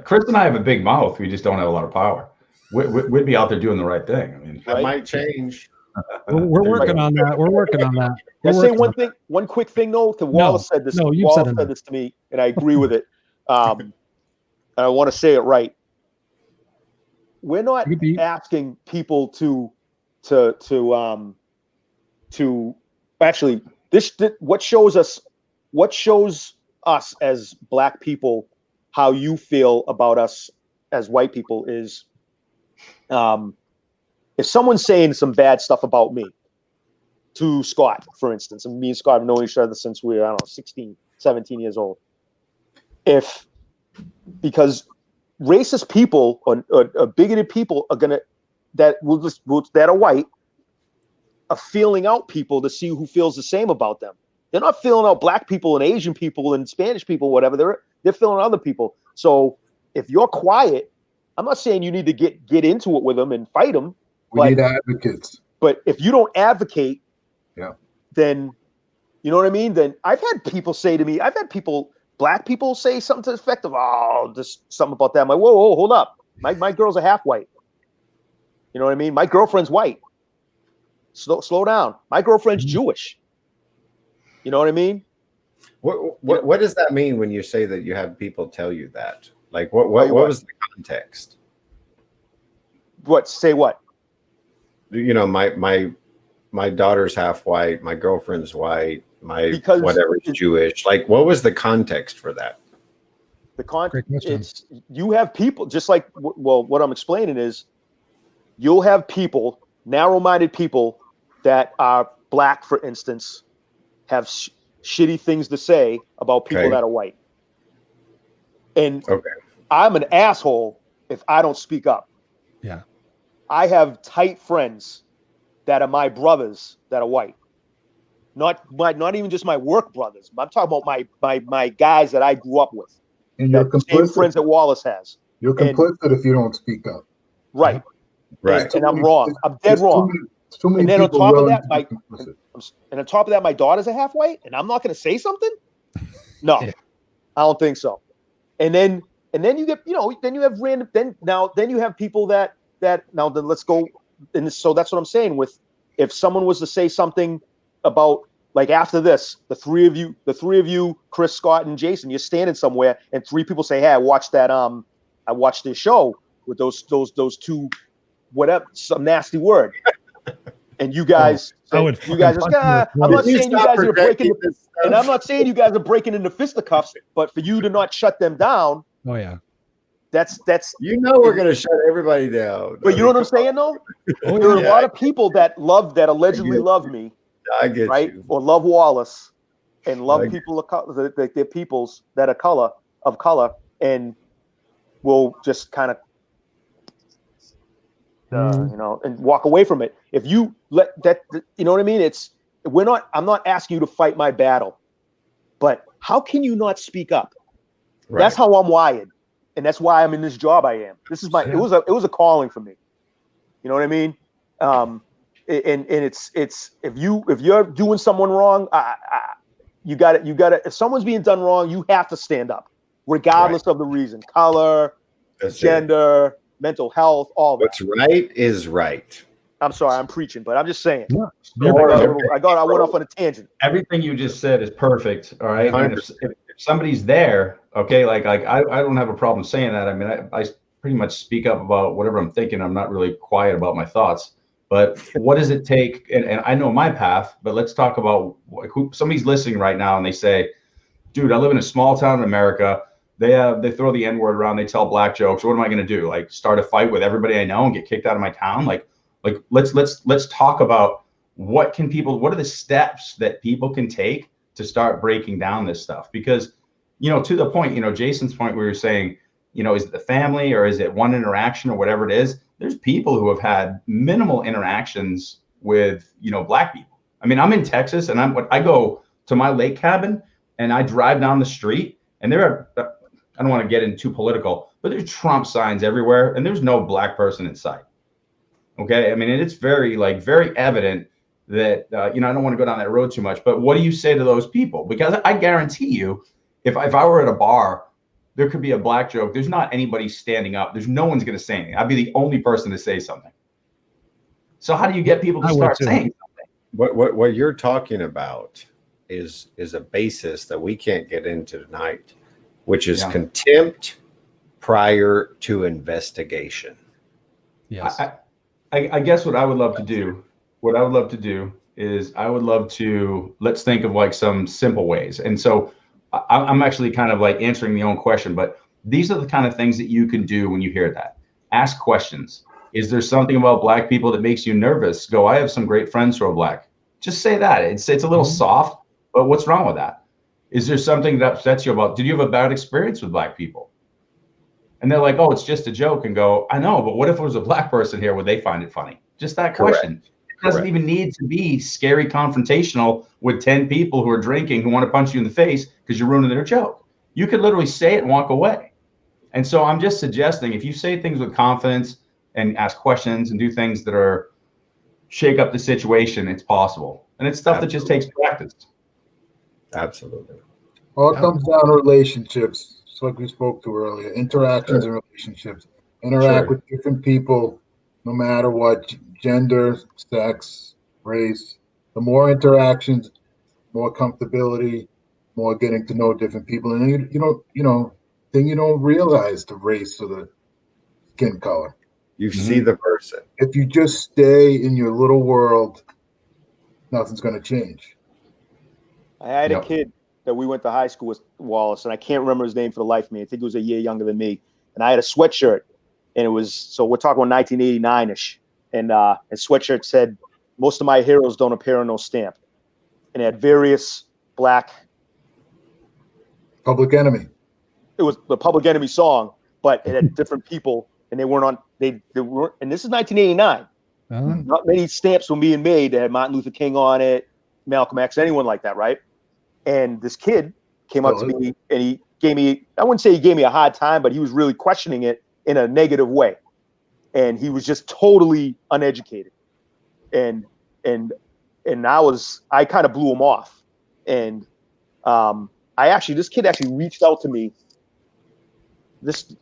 [SPEAKER 2] Chris and I have a big mouth. We just don't have a lot of power. We'd be out there doing the right thing. I mean,
[SPEAKER 3] that might change.
[SPEAKER 1] We're working on that. We're working on that.
[SPEAKER 4] Can I say one quick thing though? Wallace said this. Wallace said this to me, and I agree with it. And I want to say it right. We're not asking people to actually what shows us as Black people how you feel about us as white people is if someone's saying some bad stuff about me to Scott, for instance, and me and Scott have known each other since we were, I don't know, 16, 17 years old. Because racist people or bigoted people are that are white are feeling out people to see who feels the same about them. They're not feeling out Black people and Asian people and Spanish people, whatever. They're feeling other people. So if you're quiet, I'm not saying you need to get into it with them and fight them.
[SPEAKER 5] We need advocates.
[SPEAKER 4] But if you don't advocate, then you know what I mean? Then I've had people say to me, Black people say something to the effect of, oh, just something about that. I'm like, whoa, hold up. My girls are half white. You know what I mean? My girlfriend's white. Slow down. My girlfriend's Jewish. You know what I mean?
[SPEAKER 3] What does that mean when you say that you have people tell you that? Like what was the context?
[SPEAKER 4] Say what?
[SPEAKER 3] You know, my daughter's half white, my girlfriend's white, whatever is Jewish. Like, what was the context for that?
[SPEAKER 4] The context, you have people just like, well, what I'm explaining is you'll have people, narrow-minded people that are Black, for instance, have shitty things to say about people that are white. And I'm an asshole if I don't speak up.
[SPEAKER 1] Yeah.
[SPEAKER 4] I have tight friends that are my brothers that are white. Not even just my work brothers. I'm talking about my guys that I grew up with.
[SPEAKER 5] And you're complicit.
[SPEAKER 4] Same friends that Wallace has.
[SPEAKER 5] You're complicit if you don't speak up.
[SPEAKER 4] Right.
[SPEAKER 3] Right.
[SPEAKER 4] And I'm wrong. I'm dead wrong. And then on top of that, my daughters are half white, and I'm not going to say something. No, I don't think so. And then you get, then you have random. Then you have people that now. Then let's go. And so that's what I'm saying. With if someone was to say something about, like, after this, the three of you, Chris, Scott, and Jason, you're standing somewhere, and three people say, "Hey, I watched this show with those two, whatever, some nasty word." And you guys, I'm not saying you guys are breaking, and I'm not saying you guys are breaking into fisticuffs, but for you to not shut them down, that's
[SPEAKER 3] we're gonna shut everybody down.
[SPEAKER 4] But you know what I'm saying, though? There are a lot of people that allegedly love me,
[SPEAKER 3] I get
[SPEAKER 4] right,
[SPEAKER 3] you.
[SPEAKER 4] or love Wallace, and love people of color, they're peoples that are of color, and will just kind of. And walk away from it. If you let that, you know what I mean? I'm not asking you to fight my battle, but how can you not speak up? Right. That's how I'm wired. And that's why I'm in this job I am. This is it was a calling for me. You know what I mean? And it's if you're doing someone wrong, you got to, if someone's being done wrong, you have to stand up, regardless of the reason, color, gender, mental health, all that.
[SPEAKER 3] What's right is right.
[SPEAKER 4] I'm sorry, I'm preaching, but I'm just saying.
[SPEAKER 2] I
[SPEAKER 4] went off on a tangent.
[SPEAKER 2] Everything you just said is perfect. All right. And somebody's there, okay, like I don't have a problem saying that. I mean, I pretty much speak up about whatever I'm thinking. I'm not really quiet about my thoughts. But what does it take? And I know my path, but let's talk about somebody's listening right now and they say, dude, I live in a small town in America. They throw the N-word around, they tell black jokes. What am I going to do? Like start a fight with everybody I know and get kicked out of my town? Like let's talk about what are the steps that people can take to start breaking down this stuff? Because, to the point, Jason's point where you're saying, is it the family or is it one interaction or whatever it is? There's people who have had minimal interactions with, black people. I mean, I'm in Texas and I go to my lake cabin and I drive down the street and I don't want to get into too political, but there's Trump signs everywhere and there's no black person in sight. Okay. I mean, and it's very evident that, I don't want to go down that road too much, but what do you say to those people? Because I guarantee you, if I were at a bar, there could be a black joke. There's not anybody standing up. There's no one's going to say anything. I'd be the only person to say something. So how do you get people to start saying something?
[SPEAKER 3] What you're talking about is a basis that we can't get into tonight, which is contempt prior to investigation.
[SPEAKER 1] Yes.
[SPEAKER 2] I guess what I would love to do is let's think of like some simple ways. And so I'm actually kind of like answering my own question, but these are the kind of things that you can do when you hear that. Ask questions. Is there something about black people that makes you nervous? Go, I have some great friends who are black. Just say that. It's a little soft, but what's wrong with that? Is there something that upsets you about, did you have a bad experience with black people? And they're like, oh, it's just a joke. And go, I know, but what if it was a black person here? Would they find it funny? Just that question. It doesn't even need to be scary confrontational with 10 people who are drinking who want to punch you in the face because you're ruining their joke. You could literally say it and walk away. And so I'm just suggesting if you say things with confidence and ask questions and do things that are shake up the situation, it's possible. And it's stuff that just takes practice.
[SPEAKER 3] Absolutely.
[SPEAKER 5] All it comes down to relationships. It's like we spoke to earlier. Interactions and relationships. Interact with different people, no matter what, gender, sex, race. The more interactions, more comfortability, more getting to know different people. And then you don't realize the race or the skin color.
[SPEAKER 3] You see the person.
[SPEAKER 5] If you just stay in your little world, nothing's going to change.
[SPEAKER 4] I had a kid that we went to high school with, Wallace, and I can't remember his name for the life of me. I think he was a year younger than me. And I had a sweatshirt, and we're talking about 1989-ish. And sweatshirt said, most of my heroes don't appear on no stamp. And it had various black.
[SPEAKER 5] Public Enemy.
[SPEAKER 4] It was the Public Enemy song, but it had different people, and they weren't on. They were, and this is 1989. Not many stamps were being made that had Martin Luther King on it, Malcolm X, anyone like that, right? And this kid came up to me, and he gave me, I wouldn't say he gave me a hard time, but he was really questioning it in a negative way. And he was just totally uneducated. And I kind of blew him off. And this kid actually reached out to me.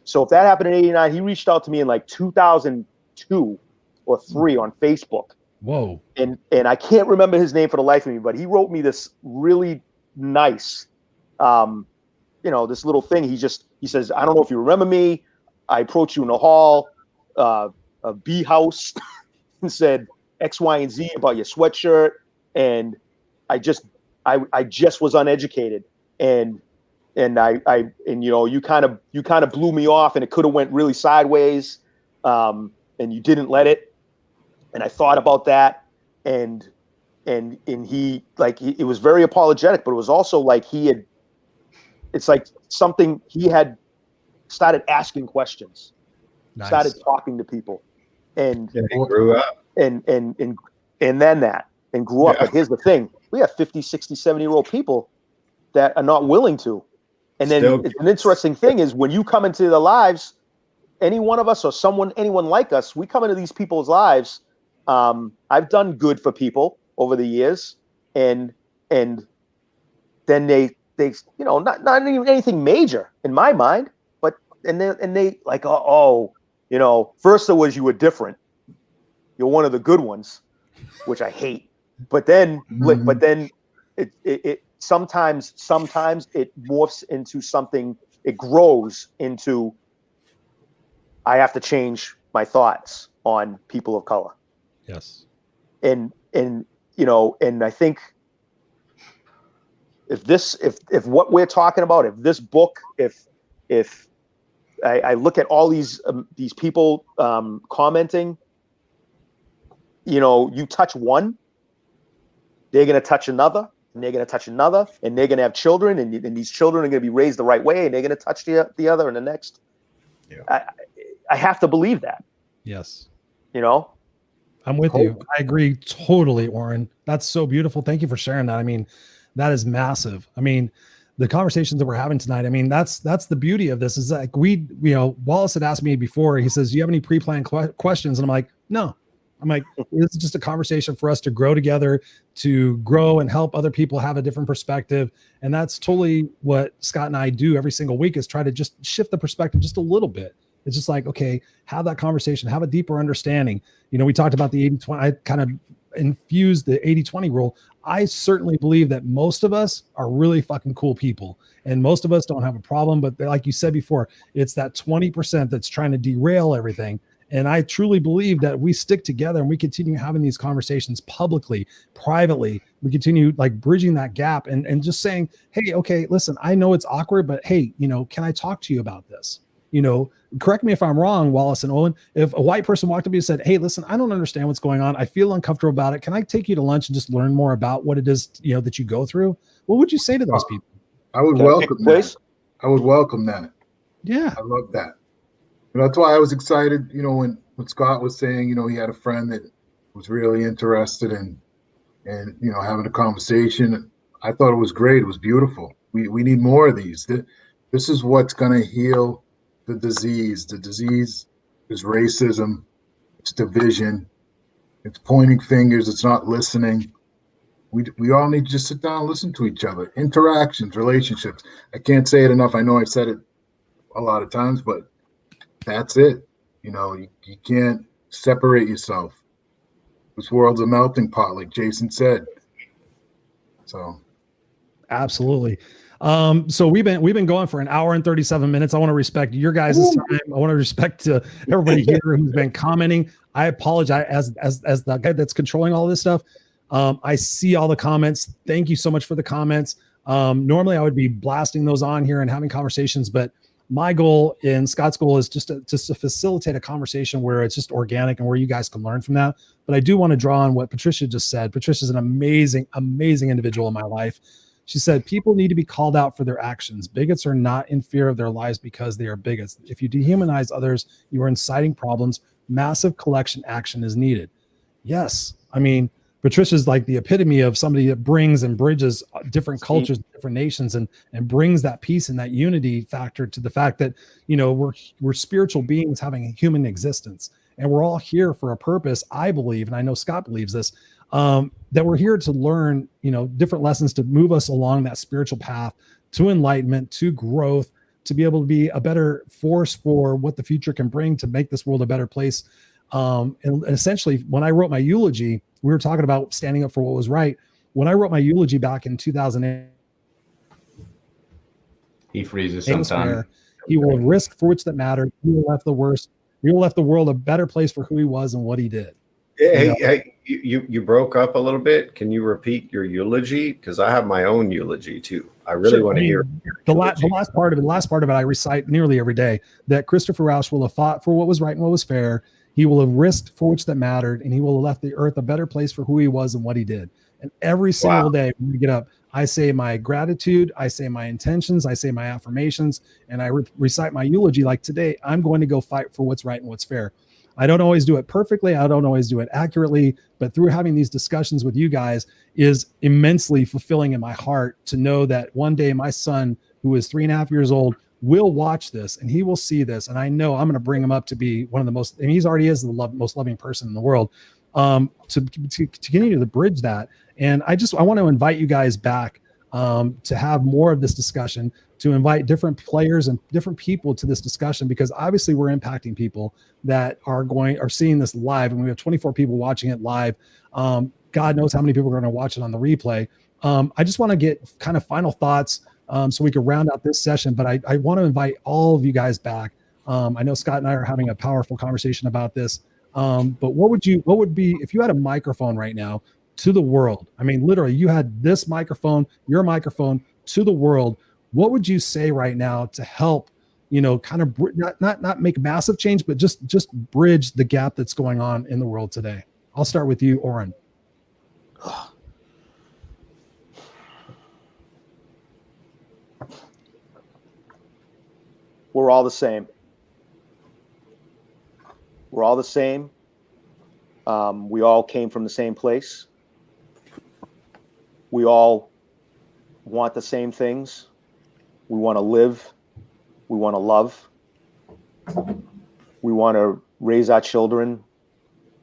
[SPEAKER 4] So if that happened in 89, he reached out to me in like 2002 or 3 on Facebook.
[SPEAKER 1] Whoa.
[SPEAKER 4] And I can't remember his name for the life of me, but he wrote me this really nice, this little thing. He says, I don't know if you remember me. I approached you in the hall, a B house, and said X, Y, and Z about your sweatshirt. And I just was uneducated. And you kind of blew me off, and it could have went really sideways. And you didn't let it. And I thought about that, and he it was very apologetic, but it was also like it's like something he had started asking questions, started talking to people, and
[SPEAKER 3] he grew up,
[SPEAKER 4] and then that, and grew up. But here's the thing: we have 50, 60, 70-year-old people that are not willing to. And then an interesting thing is when you come into their lives, any one of us or anyone like us, we come into these people's lives. I've done good for people over the years, and then they not even anything major in my mind, but and they like, first it was you were different, you're one of the good ones, which I hate, but then it sometimes it morphs into something. It grows into, I have to change my thoughts on people of color.
[SPEAKER 1] Yes.
[SPEAKER 4] And I think if what we're talking about, if this book, if I look at all these people commenting, you touch one, they're going to touch another, and they're going to touch another, and they're going to have children, and these children are going to be raised the right way, and they're going to touch the other and the next. Yeah. I have to believe that.
[SPEAKER 1] Yes.
[SPEAKER 4] I'm
[SPEAKER 1] with you. I agree totally, Oren. That's so beautiful. Thank you for sharing that. I mean, that is massive. I mean, the conversations that we're having tonight, I mean, that's the beauty of this is like Wallace had asked me before, he says, do you have any pre-planned questions? And I'm like, no. I'm like, this is just a conversation for us to grow together, to grow and help other people have a different perspective. And that's totally what Scott and I do every single week, is try to just shift the perspective just a little bit. It's just like, okay, have that conversation, have a deeper understanding. We talked about the 80-20. I kind of infused the 80-20 rule. I certainly believe that most of us are really fucking cool people, and most of us don't have a problem. But like you said before, it's that 20% that's trying to derail everything. And I truly believe that we stick together and we continue having these conversations publicly, privately. We continue like bridging that gap and just saying, hey, okay, listen, I know it's awkward, but hey, can I talk to you about this? Correct me if I'm wrong, Wallace and Owen. If a white person walked up to me and said, hey, listen, I don't understand what's going on. I feel uncomfortable about it. Can I take you to lunch and just learn more about what it is, that you go through? What would you say to those people?
[SPEAKER 5] I would welcome that. I would welcome that.
[SPEAKER 1] Yeah.
[SPEAKER 5] I love that. That's why I was excited, when Scott was saying, he had a friend that was really interested in having a conversation. I thought it was great. It was beautiful. We need more of these. This is what's going to heal the disease. The disease is racism. It's division. It's pointing fingers. It's not listening. We all need to just sit down and listen to each other. Interactions, relationships. I can't say it enough. I know I've said it a lot of times, but that's it. You can't separate yourself. This world's a melting pot, like Jason said. So,
[SPEAKER 1] absolutely. So we've been going for an hour and 37 minutes. I want to respect your guys' time. I want to respect everybody here who's been commenting. I apologize as the guy that's controlling all this stuff. I see all the comments. Thank you so much for the comments. Normally I would be blasting those on here and having conversations, but my goal and Scott's goal is just to facilitate a conversation where it's just organic and where you guys can learn from that. But I do want to draw on what Patricia just said. Patricia's an amazing, amazing individual in my life. She said, people need to be called out for their actions. Bigots are not in fear of their lives because they are bigots. If you dehumanize others, you are inciting problems. Massive collection action is needed. Yes. I mean, Patricia's like the epitome of somebody that brings and bridges different cultures, different nations, and brings that peace and that unity factor to the fact that, we're spiritual beings having a human existence, and we're all here for a purpose. I believe, and I know Scott believes this, that we're here to learn, different lessons to move us along that spiritual path to enlightenment, to growth, to be able to be a better force for what the future can bring to make this world a better place. And essentially, when I wrote my eulogy, we were talking about standing up for what was right. When I wrote my eulogy back in 2008,
[SPEAKER 2] he freezes sometimes.
[SPEAKER 1] He will risk for which that mattered. He will left the worst. He will left the world a better place for who he was and what he did.
[SPEAKER 3] Hey, you broke up a little bit. Can you repeat your eulogy? Because I have my own eulogy too. I really want to hear
[SPEAKER 1] the last part of it. I recite nearly every day that Christopher Rausch will have fought for what was right and what was fair. He will have risked for which that mattered, and he will have left the earth a better place for who he was and what he did. And every single day when we get up, I say my gratitude, I say my intentions, I say my affirmations, and I recite my eulogy. Like today, I'm going to go fight for what's right and what's fair. I don't always do it perfectly. I don't always do it accurately, but through having these discussions with you guys is immensely fulfilling in my heart to know that one day my son, who is 3.5 years old, will watch this and he will see this. And I know I'm going to bring him up to be one of the most, and he's already is the most loving person in the world, to continue to bridge that. And I want to invite you guys back to have more of this discussion, to invite different players and different people to this discussion, because obviously we're impacting people that are seeing this live, and we have 24 people watching it live. God knows how many people are going to watch it on the replay. I just want to get kind of final thoughts so we can round out this session, but I want to invite all of you guys back. I know Scott and I are having a powerful conversation about this. But what would be, if you had a microphone right now to the world, I mean, literally you had this microphone, your microphone to the world, what would you say right now to help, kind of not make massive change, but just bridge the gap that's going on in the world today? I'll start with you, Oren.
[SPEAKER 4] We're all the same. We're all the same. We all came from the same place. We all want the same things. We want to live. We want to love. We want to raise our children,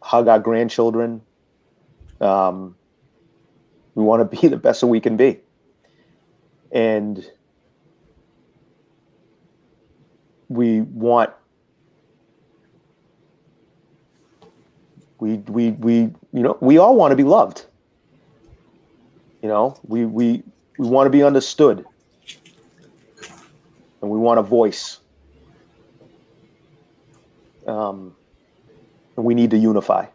[SPEAKER 4] hug our grandchildren. We want to be the best that we can be. And we want we all want to be loved. We want to be understood, and we want a voice. And we need to unify.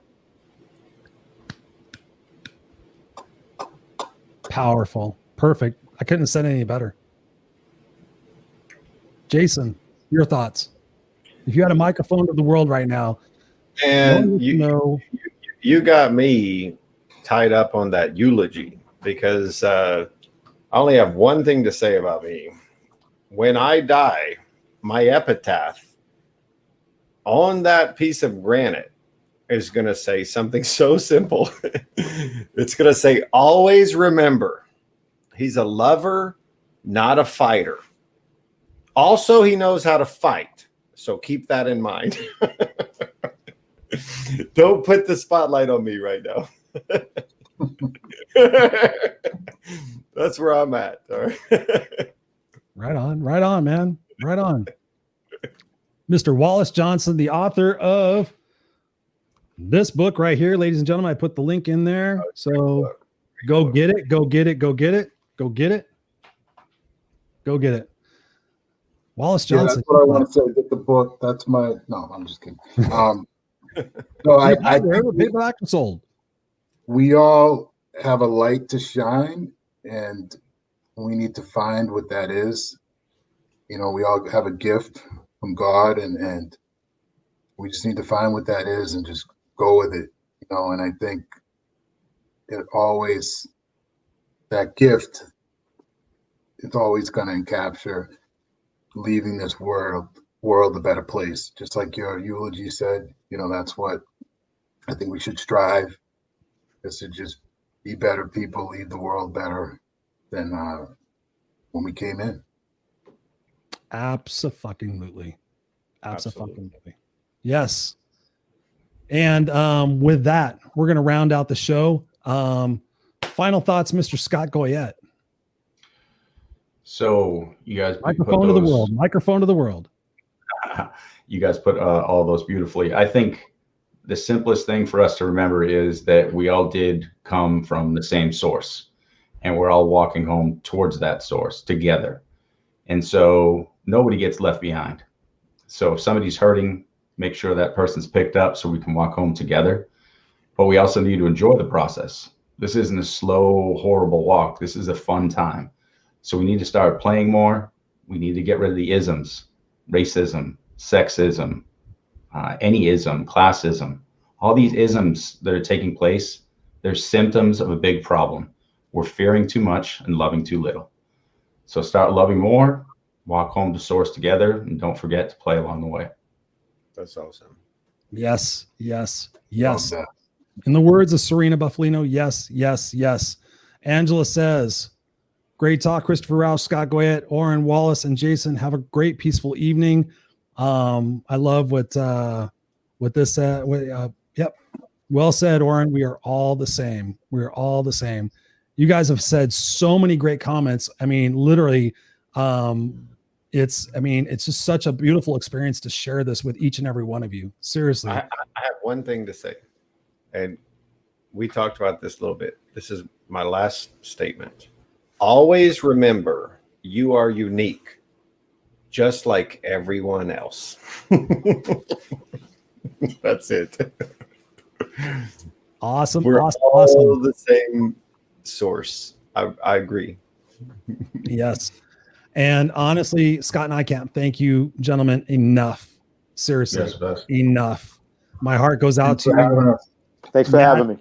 [SPEAKER 1] Powerful. Perfect. I couldn't have said any better. Jason, your thoughts. If you had a microphone to the world right now,
[SPEAKER 3] and you got me tied up on that eulogy, because I only have one thing to say about me. When I die, my epitaph on that piece of granite is going to say something so simple. It's going to say, always remember, he's a lover, not a fighter. Also, he knows how to fight. So keep that in mind. Don't put the spotlight on me right now. That's where I'm at. All right.
[SPEAKER 1] Right on, man. Right on. Mr. Wallace Johnson, the author of this book right here, ladies and gentlemen. I put the link in there. So go get it. Go get it. Go get it. Go get it. Go get it. Wallace Johnson.
[SPEAKER 5] That's what I want to say. Get the book. That's my. No, I'm just kidding. No, I
[SPEAKER 1] paper action sold.
[SPEAKER 5] We all have a light to shine, and we need to find what that is. We all have a gift from God, and we just need to find what that is and just go with it. And I think it always, that gift, it's always going to capture leaving this world a better place. Just like your eulogy said, that's what I think we should strive, is to just be better people, leave the world better than when we came in.
[SPEAKER 1] Absolutely. Yes. And with that, we're going to round out the show. Final thoughts, Mr. Scott Goyette.
[SPEAKER 2] So you guys
[SPEAKER 1] microphone to the world. Microphone to the world.
[SPEAKER 2] You guys put all those beautifully. I think the simplest thing for us to remember is that we all did come from the same source, and we're all walking home towards that source together. And so nobody gets left behind. So if somebody's hurting, make sure that person's picked up so we can walk home together. But we also need to enjoy the process. This isn't a slow, horrible walk. This is a fun time. So we need to start playing more. We need to get rid of the isms, racism, sexism, any ism, classism. All these isms that are taking place, they're symptoms of a big problem. We're fearing too much and loving too little. So start loving more, walk home to source together, and don't forget to play along the way.
[SPEAKER 3] That's awesome.
[SPEAKER 1] Yes. In the words of Serena Buffalino, yes. Angela says, great talk, Christopher Rausch, Scott Goyette, Oren, Wallace, and Jason. Have a great, peaceful evening. I love what this yep. Well said, Oren. We are all the same. You guys have said so many great comments. I mean, literally, it's just such a beautiful experience to share this with each and every one of you. Seriously.
[SPEAKER 3] I have one thing to say. And we talked about this a little bit. This is my last statement. Always remember you are unique, just like everyone else. That's it.
[SPEAKER 1] Awesome.
[SPEAKER 3] We're
[SPEAKER 1] awesome.
[SPEAKER 3] all the same source. I agree.
[SPEAKER 1] Yes. And honestly, Scott and I can't thank you, gentlemen, enough. Seriously,
[SPEAKER 2] Yes, best.
[SPEAKER 1] enough. My heart goes out to you.
[SPEAKER 4] Thanks for having me.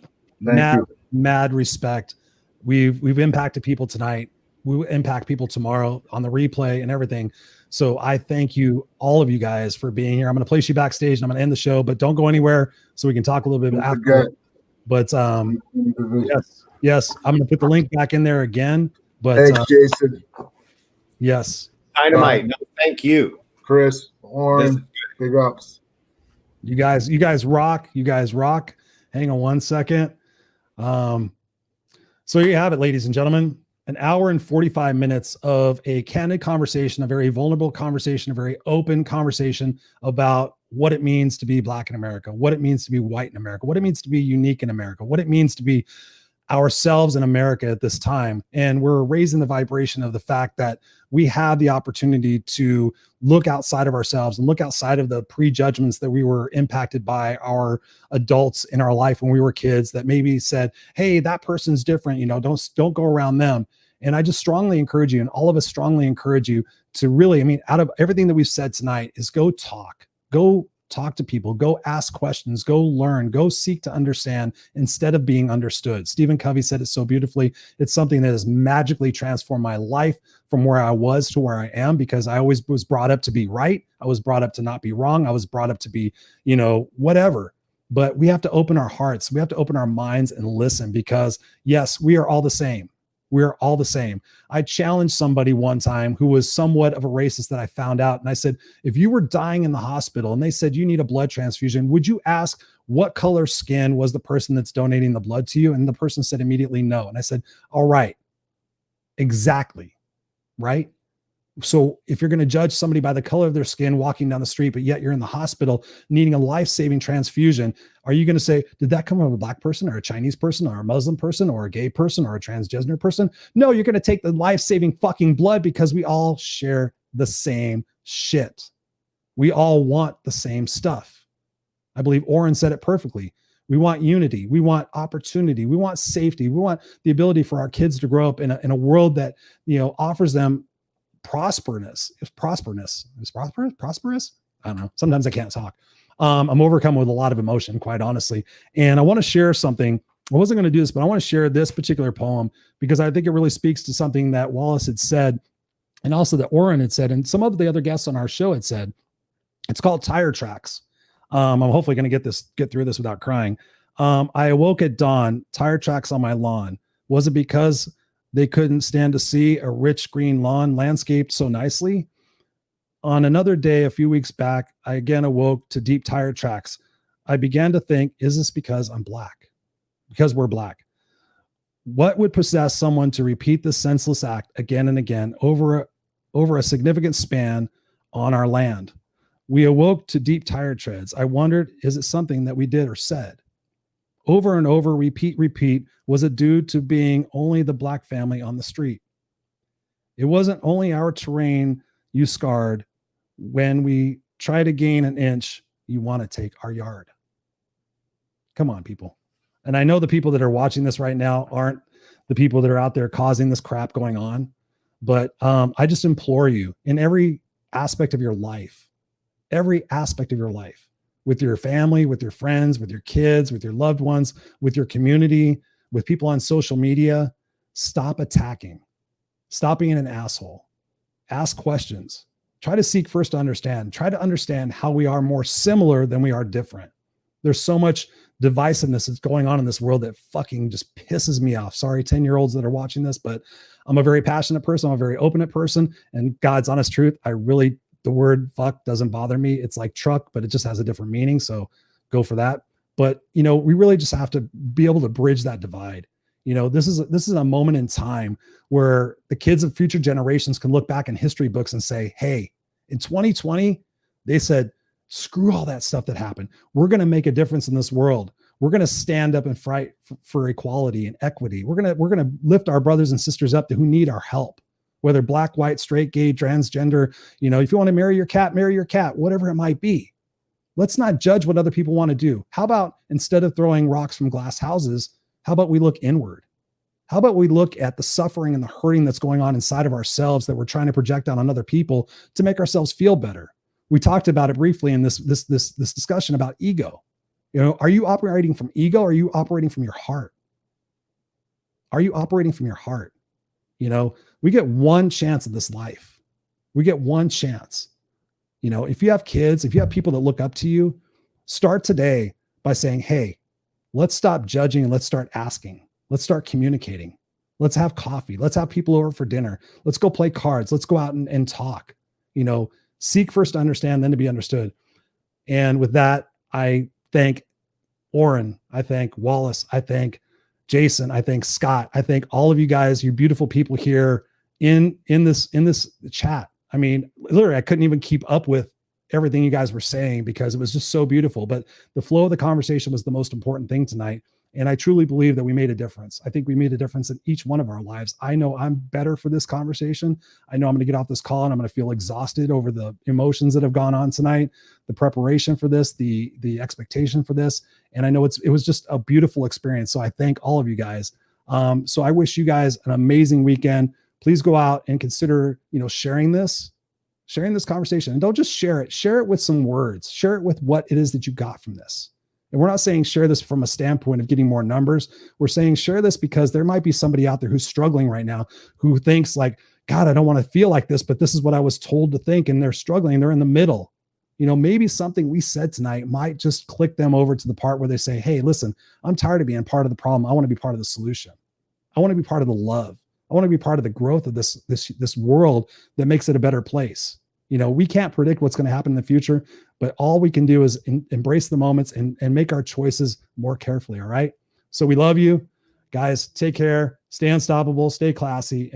[SPEAKER 1] Mad respect. We've impacted people tonight. We will impact people tomorrow on the replay and everything. So I thank you, all of you guys, for being here. I'm going to place you backstage and I'm going to end the show, but don't go anywhere so we can talk a little bit after. But yes, I'm going to put the link back in there again. But
[SPEAKER 5] thanks, Jason.
[SPEAKER 1] Yes.
[SPEAKER 3] Dynamite. No, thank you.
[SPEAKER 5] Chris, Oren, big ups.
[SPEAKER 1] You guys rock. You guys rock. Hang on one second. So here you have it, ladies and gentlemen. An hour and 45 minutes of a candid conversation, a very vulnerable conversation, a very open conversation about what it means to be Black in America, what it means to be white in America, what it means to be unique in America, what it means to be ourselves in America at this time. And we're raising the vibration of the fact that we have the opportunity to look outside of ourselves and look outside of the prejudgments that we were impacted by our adults in our life when we were kids that maybe said, hey, that person's different, don't go around them. And I just strongly encourage you, and all of us strongly encourage you to really, out of everything that we've said tonight, is go talk to people, go ask questions, go learn, go seek to understand instead of being understood. Stephen Covey said it so beautifully. It's something that has magically transformed my life from where I was to where I am, because I always was brought up to be right. I was brought up to not be wrong. I was brought up to be, whatever. But we have to open our hearts. We have to open our minds and listen, because yes, we are all the same. We're all the same. I challenged somebody one time who was somewhat of a racist that I found out. And I said, if you were dying in the hospital and they said you need a blood transfusion, would you ask what color skin was the person that's donating the blood to you? And the person said immediately no. And I said, all right, exactly. Right. So if you're going to judge somebody by the color of their skin walking down the street, but yet you're in the hospital needing a life-saving transfusion, are you going to say, did that come from a Black person or a Chinese person or a Muslim person or a gay person or a transgender person? No, you're going to take the life-saving fucking blood, because we all share the same shit. We all want the same stuff. I believe Oren said it perfectly. We want unity. We want opportunity. We want safety. We want the ability for our kids to grow up in a world that, offers them prosperous. I don't know. Sometimes I can't talk. I'm overcome with a lot of emotion, quite honestly. And I want to share something. I wasn't going to do this, but I want to share this particular poem because I think it really speaks to something that Wallace had said, and also that Oren had said, and some of the other guests on our show had said. It's called Tire Tracks. I'm hopefully going to get through this without crying. I awoke at dawn, tire tracks on my lawn. Was it because they couldn't stand to see a rich green lawn landscaped so nicely? On another day, a few weeks back, I again awoke to deep tire tracks. I began to think, is this because I'm Black? Because we're Black. What would possess someone to repeat this senseless act again and again over a significant span on our land? We awoke to deep tire treads. I wondered, is it something that we did or said? Over and over, repeat. Was it due to being only the Black family on the street? It wasn't only our terrain you scarred. When we try to gain an inch, you want to take our yard. Come on, people. And I know the people that are watching this right now aren't the people that are out there causing this crap going on. But I just implore you, in every aspect of your life, with your family, with your friends, with your kids, with your loved ones, with your community, with people on social media, stop attacking. Stop being an asshole. Ask questions. Try to seek first to understand. Try to understand how we are more similar than we are different. There's so much divisiveness that's going on in this world that fucking just pisses me off. Sorry, 10-year-olds that are watching this, but I'm a very passionate person. I'm a very open person. And God's honest truth, the word fuck doesn't bother me. It's like truck, but it just has a different meaning. So go for that. But, we really just have to be able to bridge that divide. This is a moment in time where the kids of future generations can look back in history books and say, hey, in 2020, they said, screw all that stuff that happened. We're going to make a difference in this world. We're going to stand up and fight for equality and equity. We're going to lift our brothers and sisters up who need our help, whether black, white, straight, gay, transgender. If you want to marry your cat, whatever it might be. Let's not judge what other people want to do. How about instead of throwing rocks from glass houses, how about we look inward? How about we look at the suffering and the hurting that's going on inside of ourselves that we're trying to project out on other people to make ourselves feel better? We talked about it briefly in this discussion about ego. Are you operating from ego? Or are you operating from your heart? Are you operating from your heart? We get one chance at this life. We get one chance. If you have kids, if you have people that look up to you, start today by saying, hey, let's stop judging and let's start asking. Let's start communicating. Let's have coffee. Let's have people over for dinner. Let's go play cards. Let's go out and talk. Seek first to understand, then to be understood. And with that, I thank Oren. I thank Wallace. I thank Jason. I thank Scott. I thank all of you guys, you beautiful people here in this chat. I mean, literally, I couldn't even keep up with everything you guys were saying because it was just so beautiful. But the flow of the conversation was the most important thing tonight. And I truly believe that we made a difference. I think we made a difference in each one of our lives. I know I'm better for this conversation. I know I'm going to get off this call and I'm going to feel exhausted over the emotions that have gone on tonight, the preparation for this, the expectation for this. And I know it was just a beautiful experience. So I thank all of you guys. So I wish you guys an amazing weekend. Please go out and consider, sharing this conversation, and don't just share it with some words, share it with what it is that you got from this. And we're not saying share this from a standpoint of getting more numbers. We're saying share this because there might be somebody out there who's struggling right now, who thinks like, God, I don't want to feel like this, but this is what I was told to think. And they're struggling. They're in the middle. Maybe something we said tonight might just click them over to the part where they say, hey, listen, I'm tired of being part of the problem. I want to be part of the solution. I want to be part of the love. I want to be part of the growth of this world that makes it a better place. We can't predict what's going to happen in the future, but all we can do is embrace the moments and make our choices more carefully. All right. So we love you guys. Take care. Stay unstoppable. Stay classy.